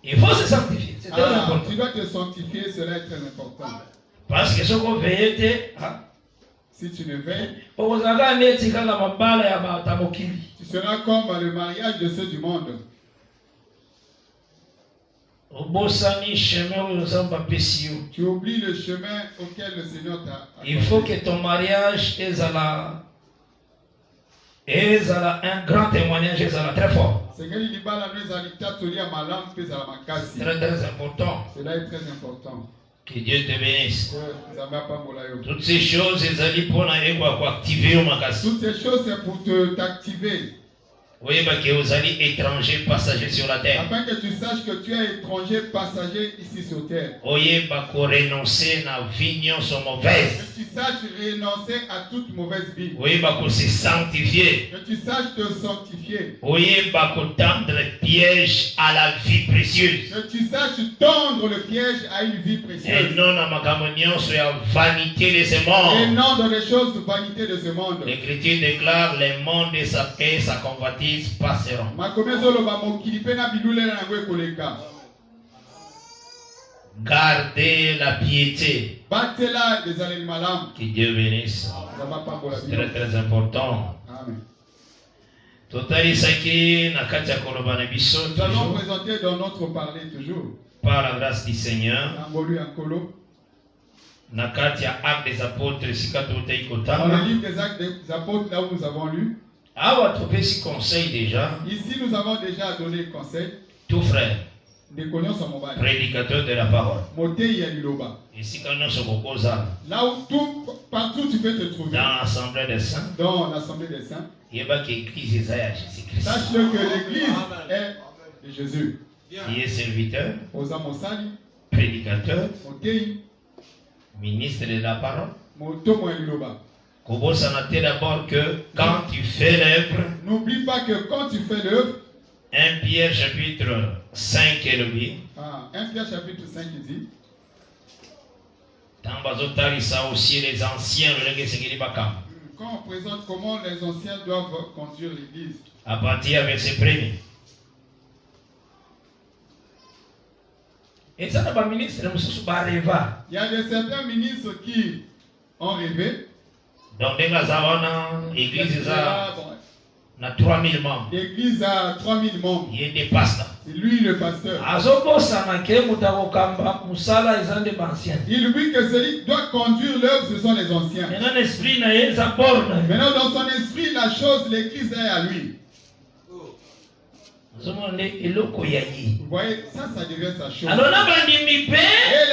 Il faut se sanctifier. C'est très important. Tu dois te sanctifier, cela est très important. Parce que ce qu'on veille, si tu ne veilles, tu seras comme le mariage de ceux du monde. Tu oublies le chemin auquel le Seigneur t'a accordé. Il faut que ton mariage ait un grand témoignage, très fort. C'est très très important. Cela est très important. Que Dieu te bénisse. Toutes ces choses, toutes ces choses, c'est pour t'activer. Oui, parce que vous allez étranger, passager sur la terre. Afin que tu saches que tu es étranger, passager ici sur terre. Oui, parce que renoncer à la vie sont mauvaises. Que tu saches renoncer à toute mauvaise vie. Oui, parce que se sanctifier. Que tu saches te sanctifier. Oui, parce que tendre le piège à la vie précieuse. Que tu saches tendre le piège à une vie précieuse. Et non dans ma communion sur la vanité de ce monde. Et non dans les choses de vanité de ce monde. L'Écriture déclare le monde et sa convoitise passeront. Gardez la piété. Que Dieu bénisse. C'est très très important. Amen. Nous allons présenter dans notre parler toujours. Par la grâce du Seigneur. Dans le livre des actes des apôtres, là où nous avons lu. Conseil déjà. Ici, nous avons déjà donné conseil. Tout frère. Prédicateur de la parole. Ici, là où partout tu peux te trouver. Dans l'assemblée des saints. Dans l'assemblée des saints. Sache que l'église est de Jésus. Qui est serviteur. Prédicateur. Ministre de la parole. D'abord que quand tu fais l'œuvre, n'oublie pas que quand tu fais l'œuvre, 1 Pierre chapitre 5 est le dit. 1 Pierre chapitre 5 dit. Aussi les anciens, quand on présente comment les anciens doivent conduire l'église. À partir verset 1er. Et ça n'a pas ministre, il y a de certains ministres qui ont rêvé. Donc, l'église a 3000 membres. L'église a 3000 membres. Il est des pasteurs. C'est lui le pasteur. Il dit que celui qui doit conduire l'œuvre, ce sont les anciens. Maintenant, dans son esprit, la chose, l'église est à lui. Vous voyez, ça devient sa chose. Et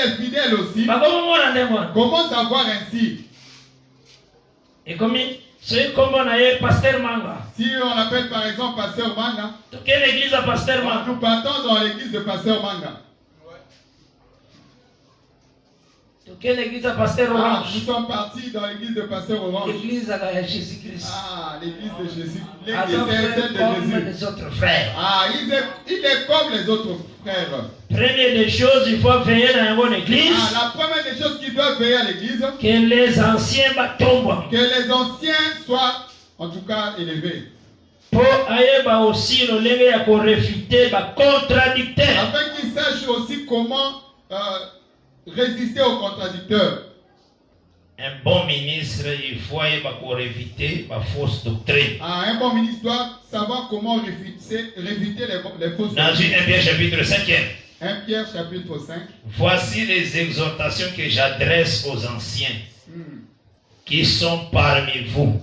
les fidèles aussi commencent à voir ainsi. Et comme on a pasteur Manga. Si on appelle par exemple pasteur Manga, quelle église a pasteur Manga? Nous partons dans l'église de pasteur Manga. Quelle église a pasteur Orange? Nous sommes partis dans l'église de pasteur Orange. L'église de Jésus-Christ. L'église de Jésus. L'église de les autres frères. Il est comme les autres frères. Première des choses, il faut veiller dans une bonne église. La première des choses qui doivent veiller à l'église, que les anciens tombent. Que les anciens soient en tout cas élevés. Pour ailleurs aussi le lenge ya ko réfuter ba contradicteur. Afin qu'ils sachent aussi comment résister aux contradicteurs. Un bon ministre, il faut éviter la fausse doctrine. Un bon ministre doit savoir comment réfuter les fausses doctrines. Dans 1 Pierre chapitre 5. 1 Pierre chapitre 5. Voici les exhortations que j'adresse aux anciens qui sont parmi vous,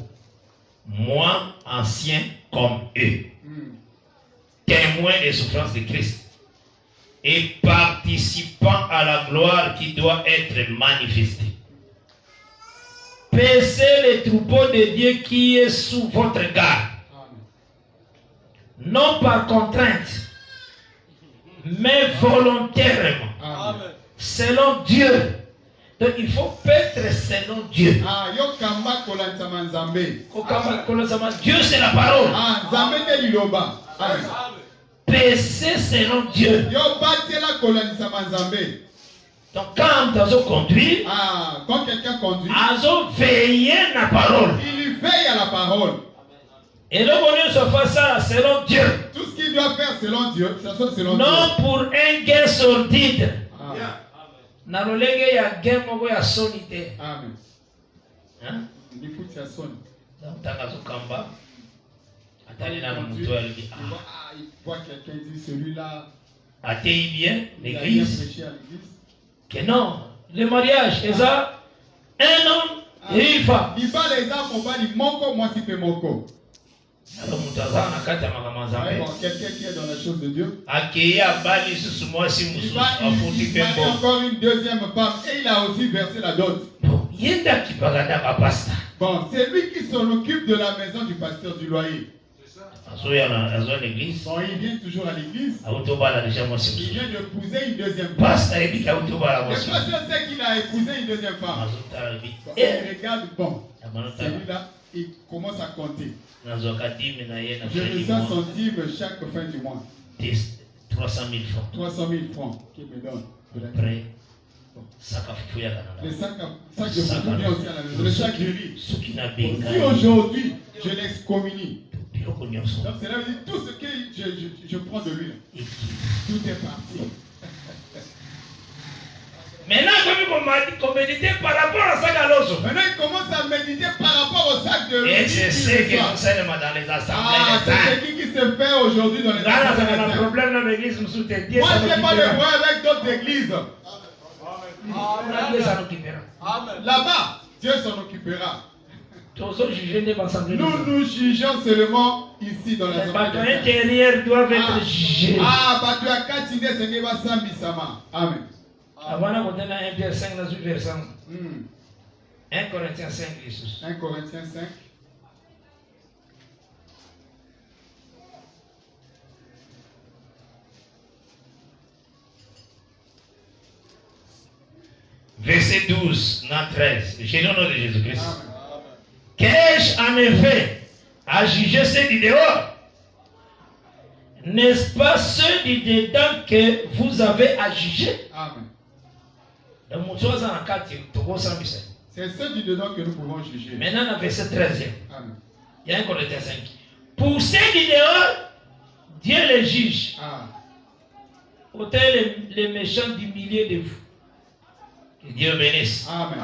moi ancien comme eux, témoins des souffrances de Christ et participant à la gloire qui doit être manifestée. Paissez les troupeaux de Dieu qui est sous votre garde, non par contrainte, mais volontairement, selon Dieu. Donc il faut paître selon Dieu. Dieu c'est la parole. Paissez selon Dieu. Donc quand on conduit, quand quelqu'un conduit, on veille à la parole. Il veille à la parole. Et le bonheur se fait ça selon Dieu. Tout ce qu'il doit faire selon Dieu, ça soit selon non Dieu. Non pour un gain sordide. Na lolenge ya gain moko ya sonité. Amen. Hein? Il faut que ça sonne. Donc takazo kamba. Atali na mutu ali. Il voit quelqu'un dit celui-là. Atei bien l'église. Que non, le mariage c'est ça. Un homme et une femme. Il va les hommes, on va dire moko moi si pe moko. Alors quelqu'un qui est dans la chose de Dieu. Il va encore une deuxième femme et il a aussi versé la dot. Bon, c'est lui qui s'en occupe de la maison du pasteur du loyer. Bon, il vient toujours à l'église. Il vient d'épouser une deuxième femme. Le pasteur sait qu'il a épousé une deuxième femme. Et il regarde, bon, celui-là, il commence à compter. Je reçois son dîme chaque fin du mois. 300 000 francs. 300 000 francs qu'il me donne. Après, sac de foufou vient aussi à la maison. Le sac de riz. Si Si aujourd'hui, je l'excommunie. Donc cela veut dire tout ce que je prends de lui. Tout est parti. Maintenant, comme on méditer par rapport à ça à l'autre. Maintenant, il commence à méditer par rapport au sac de riz. Et c'est ce qui concerne dans les assemblées. C'est ce qui se fait aujourd'hui dans les assemblées. Moi, je n'ai pas de problème avec d'autres églises. Là-bas, Dieu s'en occupera. Nous nous jugeons seulement ici dans la zone intérieur doivent être jugés. Amen. Avant de donner 1 Pierre 5 dans une version. 1 Corinthiens 5 Jesus. 1 Corinthiens 5. Verset 12, non 13. J'ai le nom de Jésus-Christ. Qu'ai-je en effet à juger ceux du dehors? N'est-ce pas ceux du dedans que vous avez à juger? Amen. C'est ceux du dedans que nous pouvons juger. Maintenant, dans verset 13e. Amen. Il y a un Corinthiens 5. Pour ceux du dehors, Dieu les juge. Autant les méchants du milieu de vous. Que Dieu bénisse. Amen.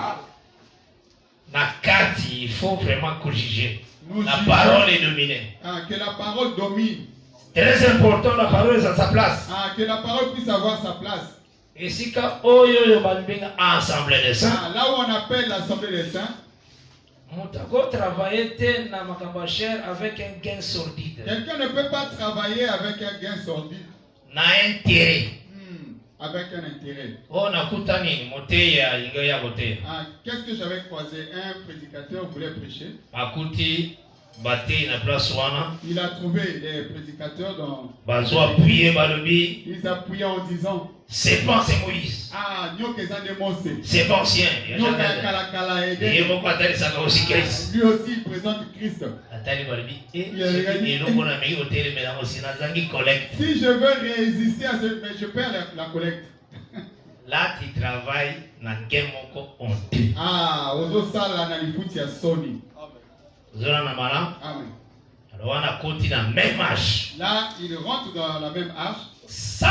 Nakati, il faut vraiment corriger. La parole est dominée. Que la parole domine. Très important, la parole est à sa place. Que la parole puisse avoir sa place. Et si quand Assemblée des saints. Là où on appelle l'Assemblée des saints. Avec un gain sordide. Quelqu'un ne peut pas travailler avec un gain sordide. Na intérêt. Avec un intérêt. Qu'est-ce que j'avais croisé? Un prédicateur voulait prêcher. Il a trouvé des prédicateurs dans. Ils appuyaient en disant. C'est bon, c'est Moïse. C'est bon, sien. Lui aussi il présente Christ. Si je veux résister à ce, mais je perds la collecte. Là, tu travailles dans quel honte. Amen. Alors, on a continué dans la même âge. Là, il rentre dans la même âge. Sans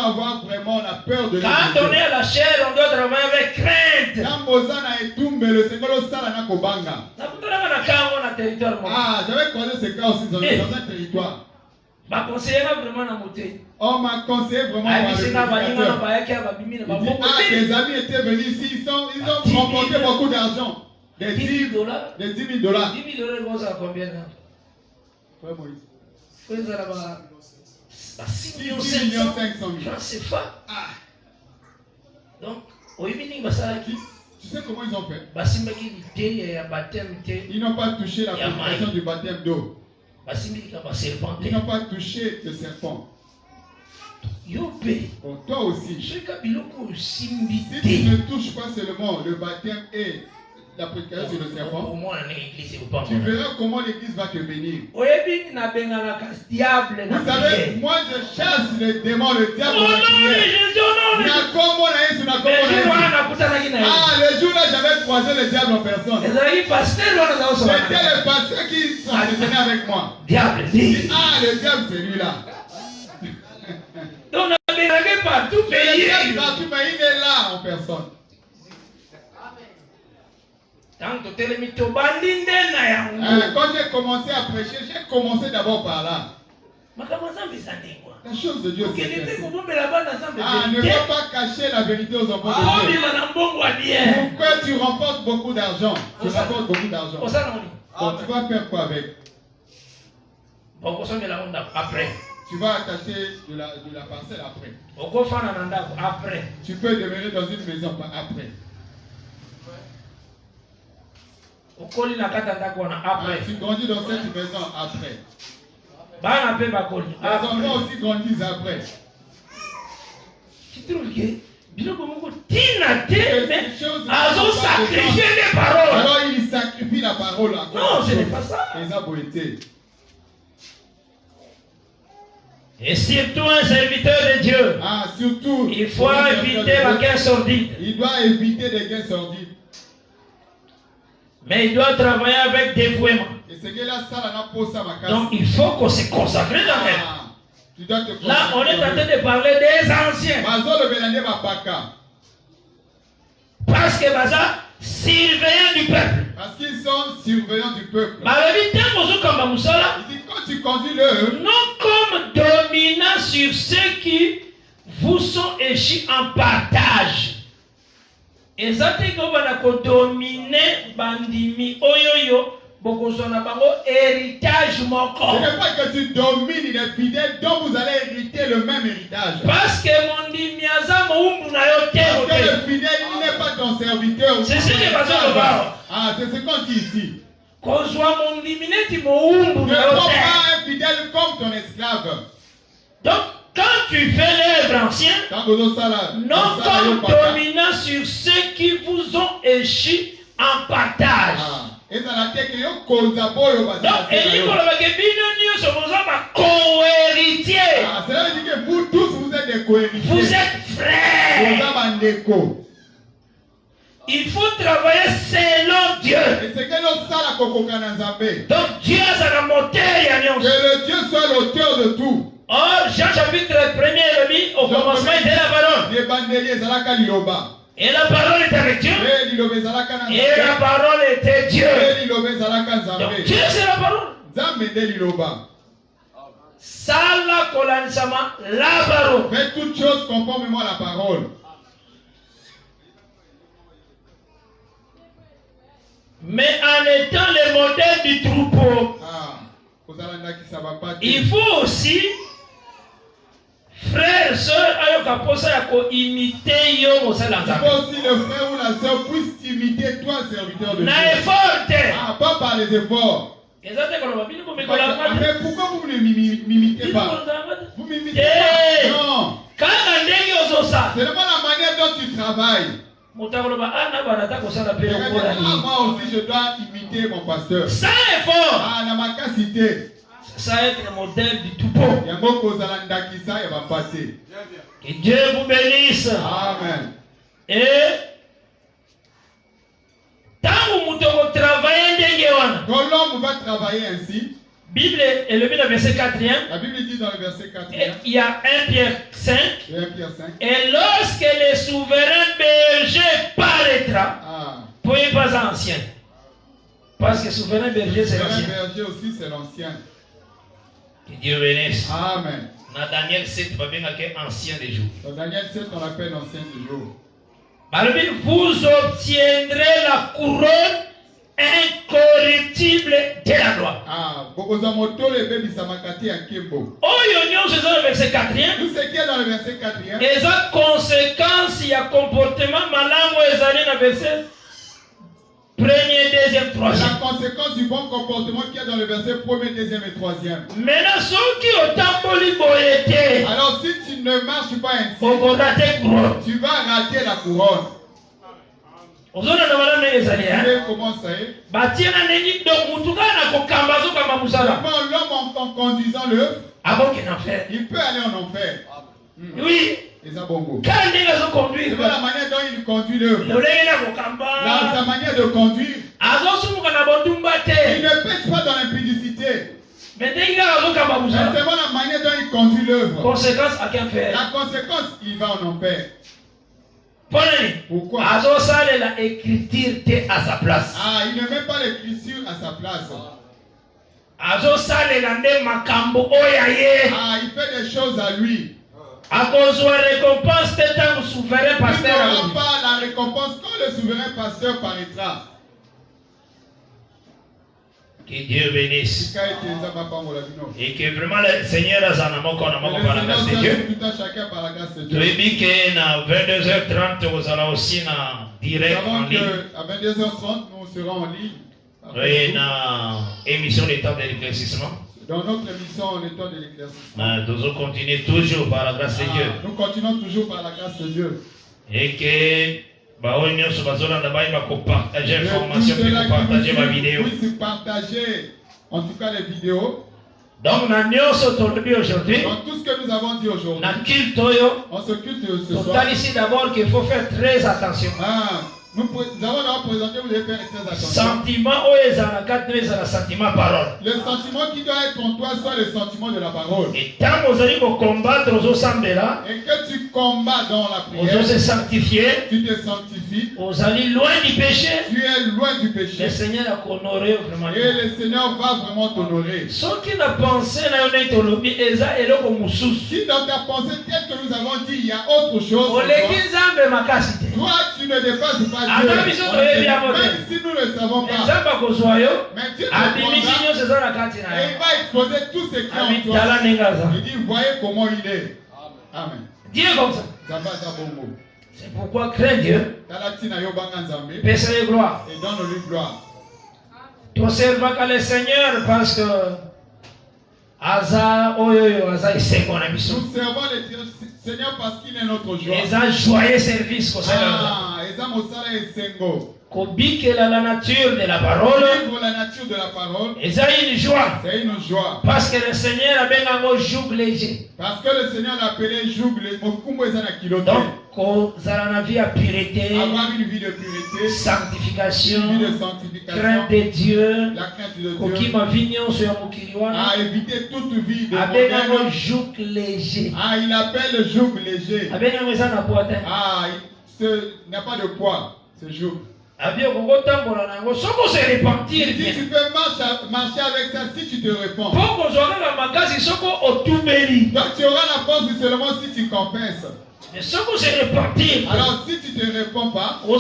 avoir vraiment la peur de quand on est à la chair, on doit travailler avec crainte. J'avais croisé ce cas aussi dans un territoire. On m'a conseillé vraiment. Des amis étaient venus ici, ils ont remporté beaucoup d'argent. Des 10 000 $. Des 10 000 $. 10 000 $, ça combien? Frère Moïse. 6 500 000 francs CFA. Donc, tu sais comment ils ont fait? Ils n'ont pas touché la préparation du baptême d'eau. Ils n'ont pas touché le serpent. Pour toi aussi. Si tu ne touches pas seulement le baptême et la prédication sur le serpent, tu verras comment l'église va te bénir. Vous savez, moi je chasse le démon, le diable. Le jour là j'avais croisé le diable en personne. C'était le pasteur qui s'entretenait avec moi. Le diable c'est lui là. Donc on a partout, mais il est là en personne. Quand j'ai commencé à prêcher, j'ai commencé d'abord par là. La chose de Dieu, c'est ne va pas cacher la vérité aux enfants de Dieu. Pourquoi tu remportes beaucoup d'argent? Tu rapportes beaucoup d'argent. Tu vas faire quoi avec? Après. Tu vas attacher de la parcelle après. Tu peux demeurer dans une maison après. Tu grandis dans cette maison après. Les enfants aussi grandissent après. Tu trouves que sacrifier les paroles. Alors il sacrifie la parole. Non, ce n'est pas ça. Et surtout un serviteur de Dieu. Surtout. Il faut éviter la gain sordide. Il doit éviter des gains sordides. Mais il doit travailler avec dévouement. Donc il faut qu'on se consacre dans elle. Là, on est en train de parler des anciens. Parce que surveillants du peuple. Parce qu'ils sont surveillants du peuple. Il dit quand tu conduis le non comme dominant sur ceux qui vous sont échus en partage. Et ça dit qu'on va dominer bandimi oyoyo bokosona bango héritage moko. Ce n'est pas que tu domines les fidèles dont vous allez hériter le même héritage. Parce que mon dimiaza moumbu na yo te. Parce que le fidèle il n'est pas ton serviteur. C'est ce que vas-y le voir. C'est ce qu'on dit ici. Qu'on soit mon dimineti moumbu na yo te. Ne sois pas un fidèle comme ton esclave. Donc quand tu fais l'œuvre ancienne, non comme dominant sur ceux qui vous ont échus en partage. Donc, vous tous, vous êtes des co-héritiers. Vous êtes frères. Il faut travailler selon Dieu. Donc, Dieu a sa moteur. Que le Dieu soit l'auteur de tout. Or, Jean chapitre 1er, au commencement de la parole. Et la parole était avec Dieu. Et la parole était Dieu. Donc Dieu c'est la parole. Sala kolanisama la parole. Faites toutes choses conformément à la parole. Mais en étant le modèle du troupeau, il faut aussi, frère et soeur, imiter yo. Il faut aussi le frère ou la soeur puisse imiter toi, serviteur de Dieu. Pas par les efforts. Mais pourquoi vous ne m'imitez pas? Vous m'imitez pas? Non. C'est vraiment la manière dont tu travailles. Moi aussi je dois imiter mon pasteur. Sans effort. La macacité. Ça va être le modèle du troupeau. Que Dieu vous bénisse. Amen. Et quand l'homme va travailler ainsi, Bible est élevée dans le verset 4e. La Bible dit dans le verset 4e. Il y a 1 Pierre 5. 1 Pierre 5. Et lorsque le souverain berger paraîtra, point pas ancien. Parce que souverain berger c'est l'ancien. Souverain berger aussi c'est l'ancien. Que Dieu bénisse. Amen. Dans Daniel 7, on va bien appeler ancien des jours. Dans Daniel 7, on l'appelle ancien des jours. Vous obtiendrez la couronne incorruptible de la gloire. Oh, le verset 4e. Tout ce qui est dans le verset 4e. Et ça conséquence, il y a comportement malin ou dans le verset 1er, 2e, 3e. La conséquence du bon comportement qui est dans le verset 1er, 2e et 3e. Maintenant, ceux qui ont tamboli boyété. Alors, si tu ne marches pas ainsi, tu vas rater la couronne. Vous savez comment ça est? L'homme en conduisant l'œuvre, il peut aller en enfer. Oui. C'est la manière dont il conduit l'œuvre. Sa manière de conduire. Il ne pêche pas dans l'impudicité. Mais c'est vraiment la manière dont il conduit l'œuvre. Conséquence à qu'un faire. La conséquence, il va en enfer. Pourquoi? L'écriture à sa place. Il ne met pas l'écriture à sa place. Il fait des choses à lui. Il récompense souverain pasteur. Il n'aura pas la récompense quand le souverain pasteur paraîtra. Que Dieu bénisse. Et que vraiment le Seigneur a son amour par la grâce de Dieu. Tu as dit qu'à 22h30, vous allez aussi en direct en ligne. À 22h30, nous serons en ligne. Oui, dans l'émission des temps de l'éclaircissement. Dans notre émission, les temps de l'éclaircissement. Nous continuons toujours par la grâce de Dieu. Nous continuons toujours par la grâce de Dieu. Et que partager information et partager ma vidéo. Oui, partager en tout cas les vidéos. Donc, aujourd'hui, dans tout ce que nous avons dit aujourd'hui, on se culte ce soir. Ici d'abord qu'il faut faire très attention. Nous avons présenté, vous devez faire très attention. Sentiment parole. Le sentiment qui doit être en toi soit le sentiment de la parole. Et quand vous allez combattre aux là, et que tu combats dans la prière, vous allez sanctifier, tu te sanctifies, vous allez loin du péché, tu es loin du péché. Le Seigneur a honoré vraiment. Et le Seigneur va vraiment t'honorer. Ceux qui n'ont pensé si dans ta pensée telle que nous avons dit, il y a autre chose. Toi, tu ne dépasses pas Dieu. Même si nous ne le savons pas. Mais Dieu te prendra et il va exposer tout ce qui est en toi. Il dit, voyez comment il est. Amen. Dieu comme ça. C'est pourquoi crains Dieu. Paix gloire. Et donne-lui gloire. Tu observes le Seigneur parce que nous servons le Seigneur parce qu'il est notre joie. Ils ont joyeux service. La nature de la parole. La nature de la parole. Ils ont une joie. C'est une joie. Parce que le Seigneur a bien un joug léger. Parce que le Seigneur l'a appelé joug léger. Donc, avoir une vie de pureté, sanctification, une vie de sanctification, crainte de Dieu, la crainte de Dieu, à éviter toute vie de joug léger. Il appelle le joug léger. n'a pas de poids, ce jour. Si tu peux marcher avec ça si tu te réponds. Donc tu auras la force seulement si tu compenses. Alors si tu ne te réponds pas, toi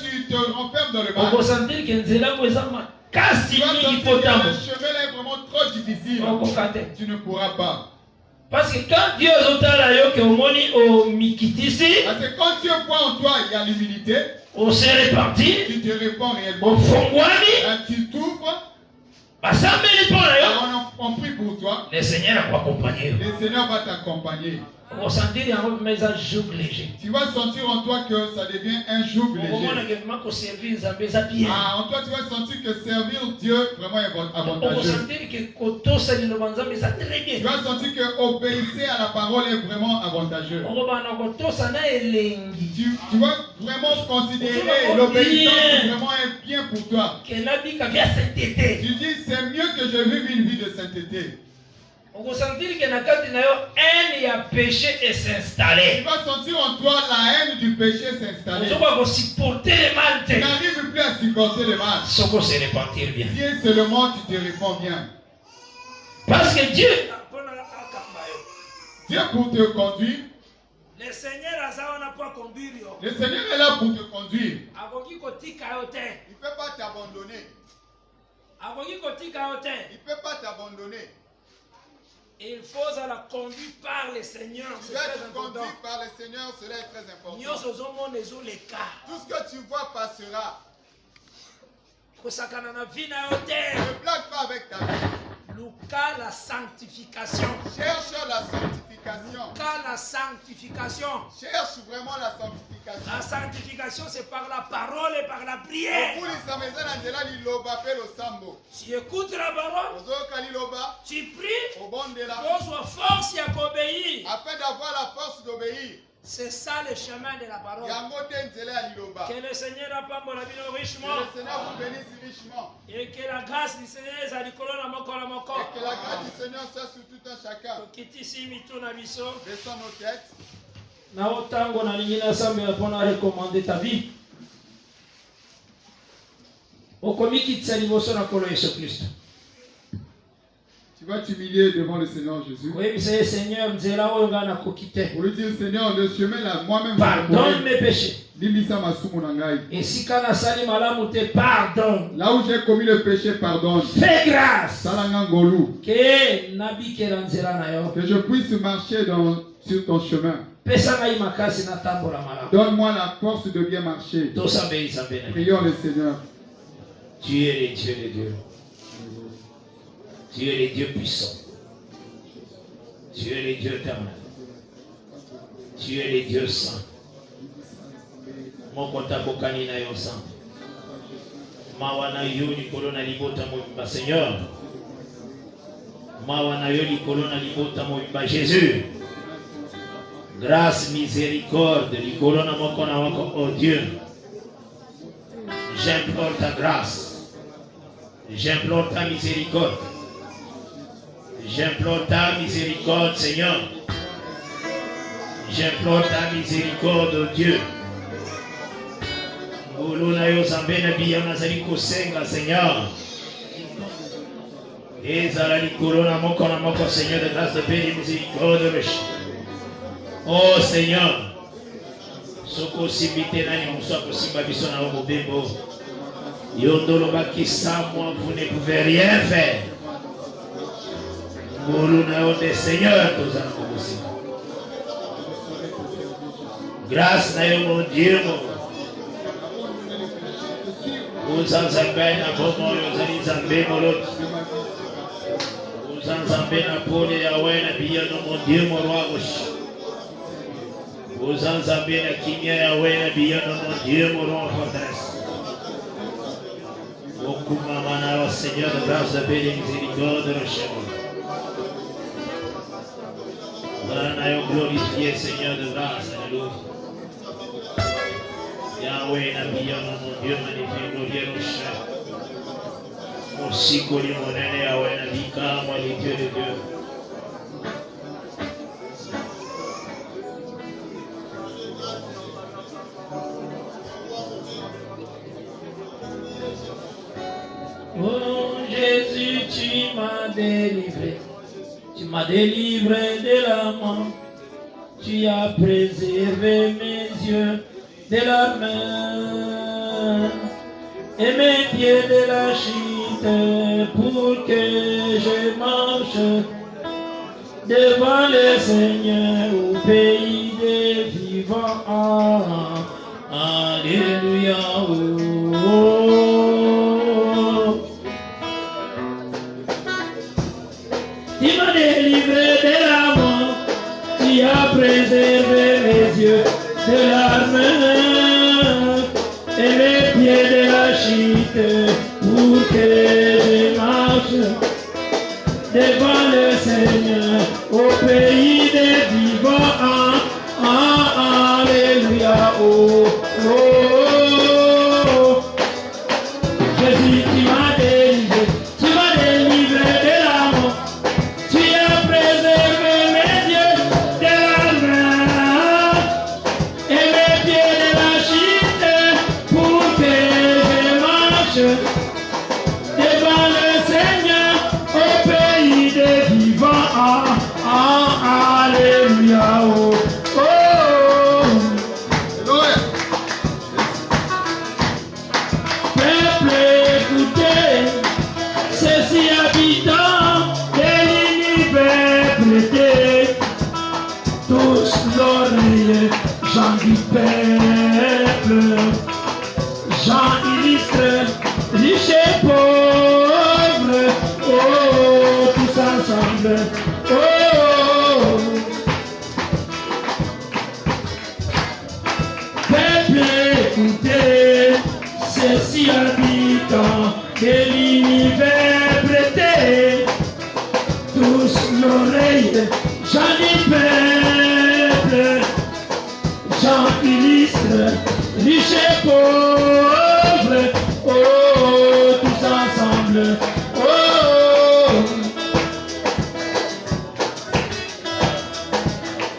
tu te renfermes dans le mal. Tu vas sentir que le chemin est vraiment trop difficile. Tu ne pourras pas. Parce que quand Dieu parce que quand Dieu voit en toi, il y a l'humilité. On s'est réparti. Tu te réponds réellement. Tu t'ouvres. On prie pour toi. Le Seigneur va t'accompagner. Le Seigneur va t'accompagner. Tu vas sentir en toi que ça devient un joug léger. En toi, tu vas sentir que servir Dieu vraiment est avantageux. Tu vas sentir que obéir à la parole est vraiment avantageux. Tu vas vraiment considérer l'obéissance vraiment est bien pour toi. Tu dis c'est mieux que je vive une vie de sainteté. On va sentir que dans la haine et péché est s'installer. Tu vas sentir en toi la haine du péché s'installer. On va supporter le mal. Tu n'arrives plus à supporter le mal. Se repentir bien. Si seulement tu te réponds bien. Parce que Dieu pour te conduire. Le Seigneur est là pour te conduire. Il ne peut pas t'abandonner. Il ne peut pas t'abandonner. Il faut la conduire par le Seigneur. C'est très important. Par le Seigneur, cela est très important. Tout ce que tu vois passera. Ne blague pas avec ta vie. La sanctification. Cherche la sanctification. La sanctification. Cherche vraiment la sanctification. La sanctification, c'est par la parole et par la prière. Tu écoutes la parole. Tu pries. Reçois force à obéir. Afin d'avoir la force d'obéir. C'est ça le chemin de la parole. Que le Seigneur apporte la vie richement. Que le Seigneur vous bénisse richement. Et que la grâce du Seigneur soit sur tout un chacun. Baissons nos têtes. Na otango na lingina sambe apona recommander ta vie. Okomiki tsaliboso na kolo Yesu Kristo. Tu vas t'humilier devant le Seigneur Jésus. Oui, c'est Seigneur, pour lui dire Seigneur, le chemin là, moi-même, pardonne mes péchés. Et si kana sali malamu te pardonne. Là où j'ai commis le péché, pardonne. Fais grâce. Que je puisse marcher sur ton chemin. Donne-moi la force de bien marcher. Prions le Seigneur. Tu es le Dieu de Dieu. Tu es le Dieu puissant. Tu es le Dieu éternel. Tu es le Dieu saint. Mokota bokani na yo saint. Mawana yo likolo na libota mobimba Seigneur. Mawana yo likolo na libota mobimba Jésus. Grâce, miséricorde, likolo na moko na moko, oh Dieu. J'implore ta grâce. J'implore ta miséricorde. J'implore ta miséricorde, Seigneur. J'implore ta miséricorde, oh Dieu. Seigneur. Seigneur de grâce, de paix et miséricorde. Oh Seigneur. Soko sibite nani musoko simba bisona au bembo. Yondolo baki moi vous ne pouvez rien faire. Seigneur, grâce à mon Dieu, vous en savez na bomo yozali zambe molot. Vous en savez na pole ya wena biya no mon Dieu mo roi roche. Vous en savez na kimia ya wena biya no mon Dieu mo roi forteresse. Okuma mana Seigneur de grâce, de paix et miséricorde de roche. Nous glorifié, Seigneur de grâce, alléluia. Yahweh, mon Dieu, magnifique, glorieux, rocher. Aussi, Koli, mon aîné, Yahweh, Nabika, moi, les dieux de Dieu. délivré. Tu m'as délivré de la mort. Tu as préservé mes yeux de la main et mes pieds de la chute pour que je marche devant le Seigneur au pays des vivants. Alléluia. Tu m'as délivré de la mort, tu as préservé mes yeux de la main et mes pieds de la chute pour que je marche devant le Seigneur au pays des vivants. Alléluia. Oh, oh, oh. Jésus, tu m'as délivré de la mort. Tu as préservé mes yeux de la main et mes pieds de la chute pour que je marche devant le Seigneur au pays des vivants. Alléluia. Oh, oh. Peuple, écoutez, ceux-ci habitants de l'univers, prêtez tous l'oreille, gens du peuple, gens illustres, riches et pauvres, oh, tous ensemble, oh. Peuple, écoutez, ceux-ci habitants de l'univers, prêtez tous l'oreille, gens du peuple, gens illustres, riches et pauvres, oh, tous ensemble, oh.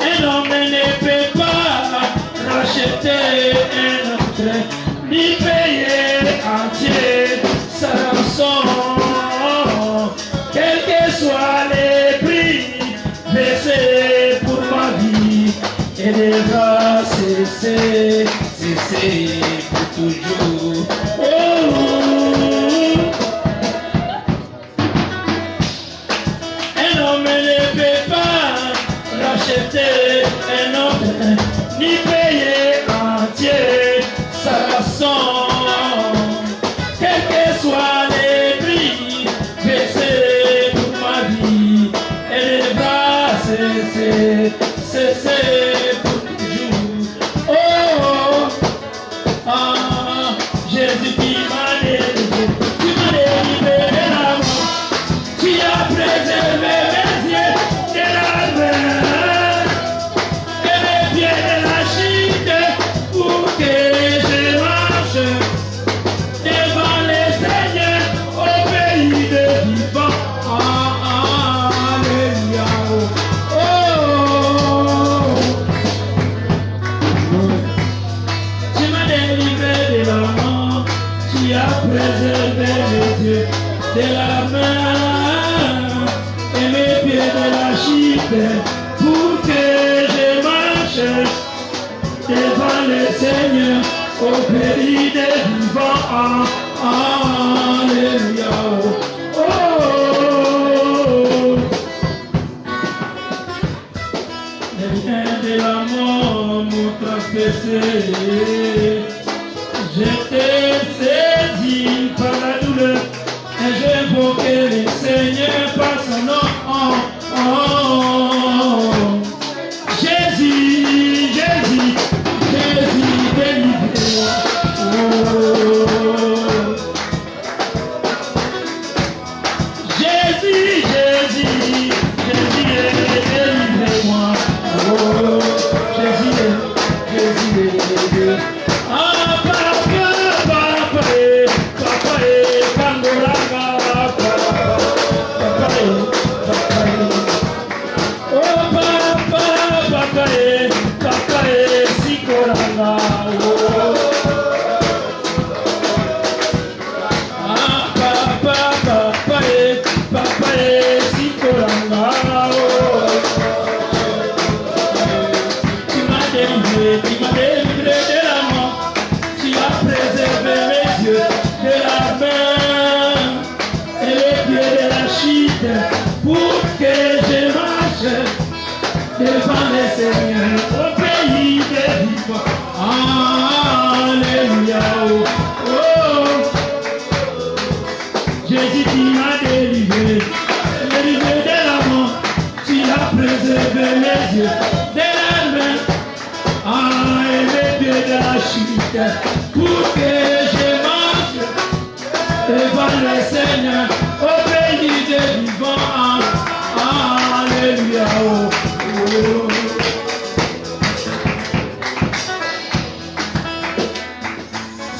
Un homme ne peut pas racheter un autre, ni payer entier sa rançon, quel que soit les prix versés pour ma vie, et devra cesser pour toujours. Oh. Un homme ne peut pas racheter un autre, ni payer entier sa rançon, quel que soit les prix versés pour ma vie, elle devra cesser pour toujours. Oh, ah, Jésus qui m'a délivré, tu m'as délivré de la mort, tu as préservé mes yeux de la main et mes pieds de la chute pour que je marche devant le Seigneur au pays des vivants. Alléluia. Oh, tu m'as délivré de la mort, tu as préservé mes yeux de la main et mes pieds de la chute pour que je marche devant le Seigneur au pays des vivants. Alléluia. Oh, les liens de la mort m'ont transpercé. J'étais saisi par la douleur et j'invoquais le Seigneur par son nom. Jésus, Jésus, Jésus, délivrez-moi. Oh. Jésus, Jésus, Jésus, délivrez-moi. Oh. Jésus, Jésus, Jésus. Ah, papa, devant le Seigneur au pays des vivants. Alléluia. Oh, Jésus qui m'a délivré de la mort, tu as préservé les yeux de la main, et les pieds de la chute, pour que je mange devant le Seigneur au pays des vivants. Alléluia. Oh, oh.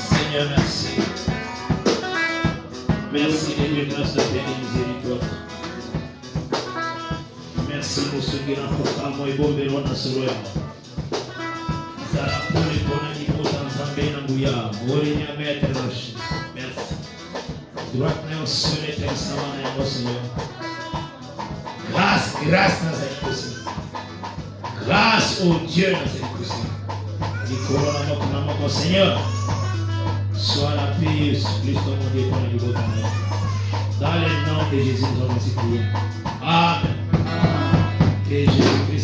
Seigneur, merci. Merci de Dieu, grâce de paix et miséricorde. Merci pour ce qui est important. Moi, bon, béro, na soroya. Zara pole pona ni kota nzambe na nguya. Ori nya maître roche. Merci. Droite na sur l'éternel savana ya Seigneur. Grâce dans cette possible. Grâce au Dieu dans cette possible. Di corona mo Seigneur. Sois la paix, Christ mon Dieu, pour nous donner. Dans le nom de Jésus, nous avons prié. Amen. Que Jésus-Christ